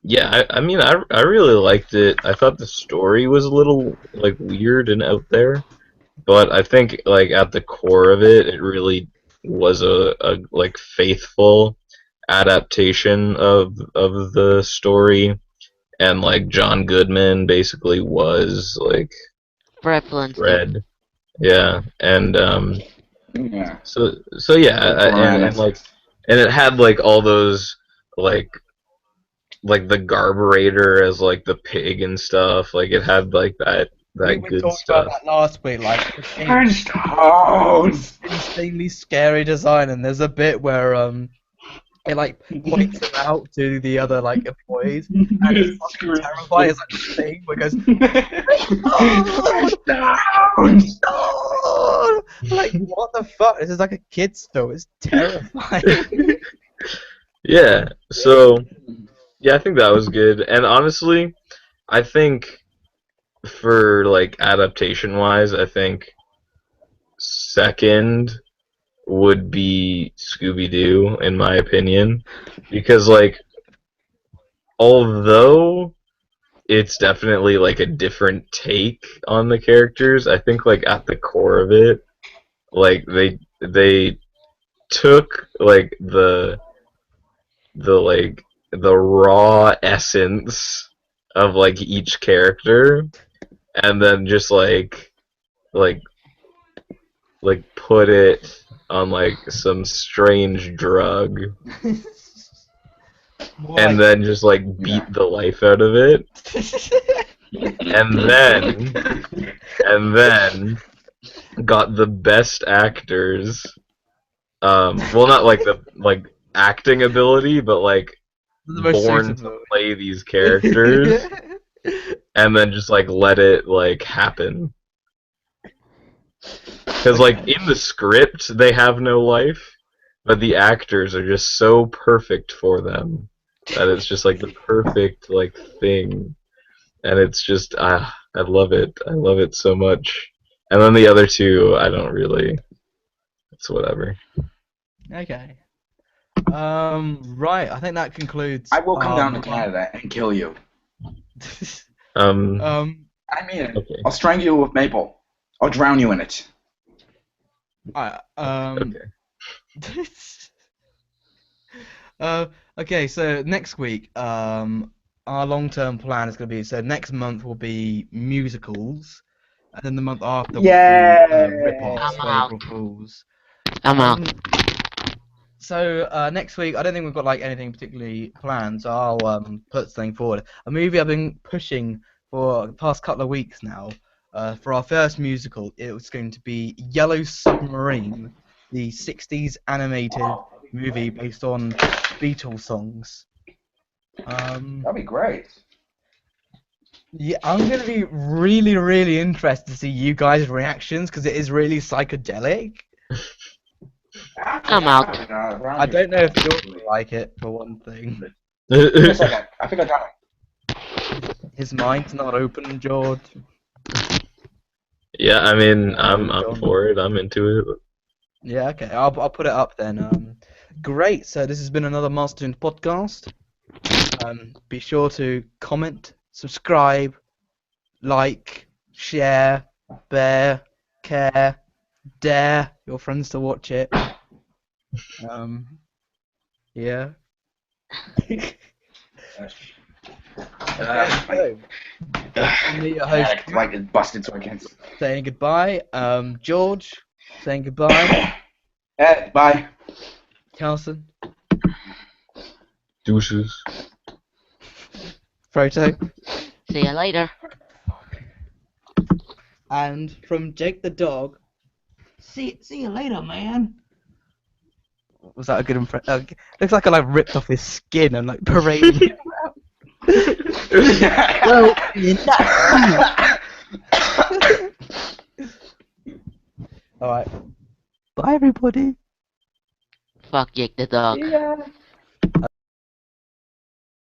yeah, I mean, I really liked it. I thought the story was a little like weird and out there, but I think like at the core of it, it really was a like faithful adaptation of the story, and like John Goodman basically was like Fred Flintstone. Fred, yeah, and Yeah. so yeah, and like and it had like all those like the Garburator as like the pig and stuff. Like it had like We that we good talked about stuff. that last week, like the Flintstones! insanely scary design, and there's a bit where it like points him out to the other like employees, and it's fucking terrifying. It's like the thing where it goes, Flintstones! "Oh!" Like what the fuck? This is like a kid's film. It's terrifying. Yeah. So yeah, I think that was good. And honestly, I think for like adaptation wise, I think second would be Scooby Doo in my opinion, because like although it's definitely like a different take on the characters, I think like at the core of it, like they took like the raw essence of like each character and then just like put it on like some strange drug More and like then just like beat the life out of it and then got the best actors, well not like the like acting ability but like the most born to suitable. play these characters and then just like let it like happen. Because like in the script they have no life, but the actors are just so perfect for them that it's just like the perfect like thing, and it's just I love it. I love it so much. And then the other two I don't really. It's whatever. Okay. Right. I think that concludes. I will come down to Canada and kill you. Um. I mean it. Okay. I'll strangle you with maple. I'll drown you in it. Okay. Okay, so next week, our long-term plan is going to be, so next month will be musicals, and then the month after will be Yay! rip-offs I'm for out. April Fools. I'm out. So next week, I don't think we've got like anything particularly planned, so I'll put something forward. A movie I've been pushing for the past couple of weeks now. For our first musical, it was going to be Yellow Submarine, the '60s animated movie based on Beatles songs. That'd be great. Yeah, I'm gonna be really, really interested to see you guys' reactions because it is really psychedelic. I'm out. I don't know if George will like it, for one thing. Give me a second. I think I got it. His mind's not open, George. Yeah, I mean, I'm John. for it. I'm into it. Yeah, okay. I'll put it up then. Great. So this has been another Masterton podcast. Be sure to comment, subscribe, like, share, bear, care, dare your friends to watch it. Yeah. So, from me, your host, Yeah, like it's busted, so I can't. saying goodbye. George, saying goodbye. Bye. Carlson, Douches. Proto, See you later. and from Jake the dog. See you later, man. Was that a good impression? Looks like I like ripped off his skin and like paraded him around. Well, Alright. Bye everybody. Fuck Jake the dog. Yeah.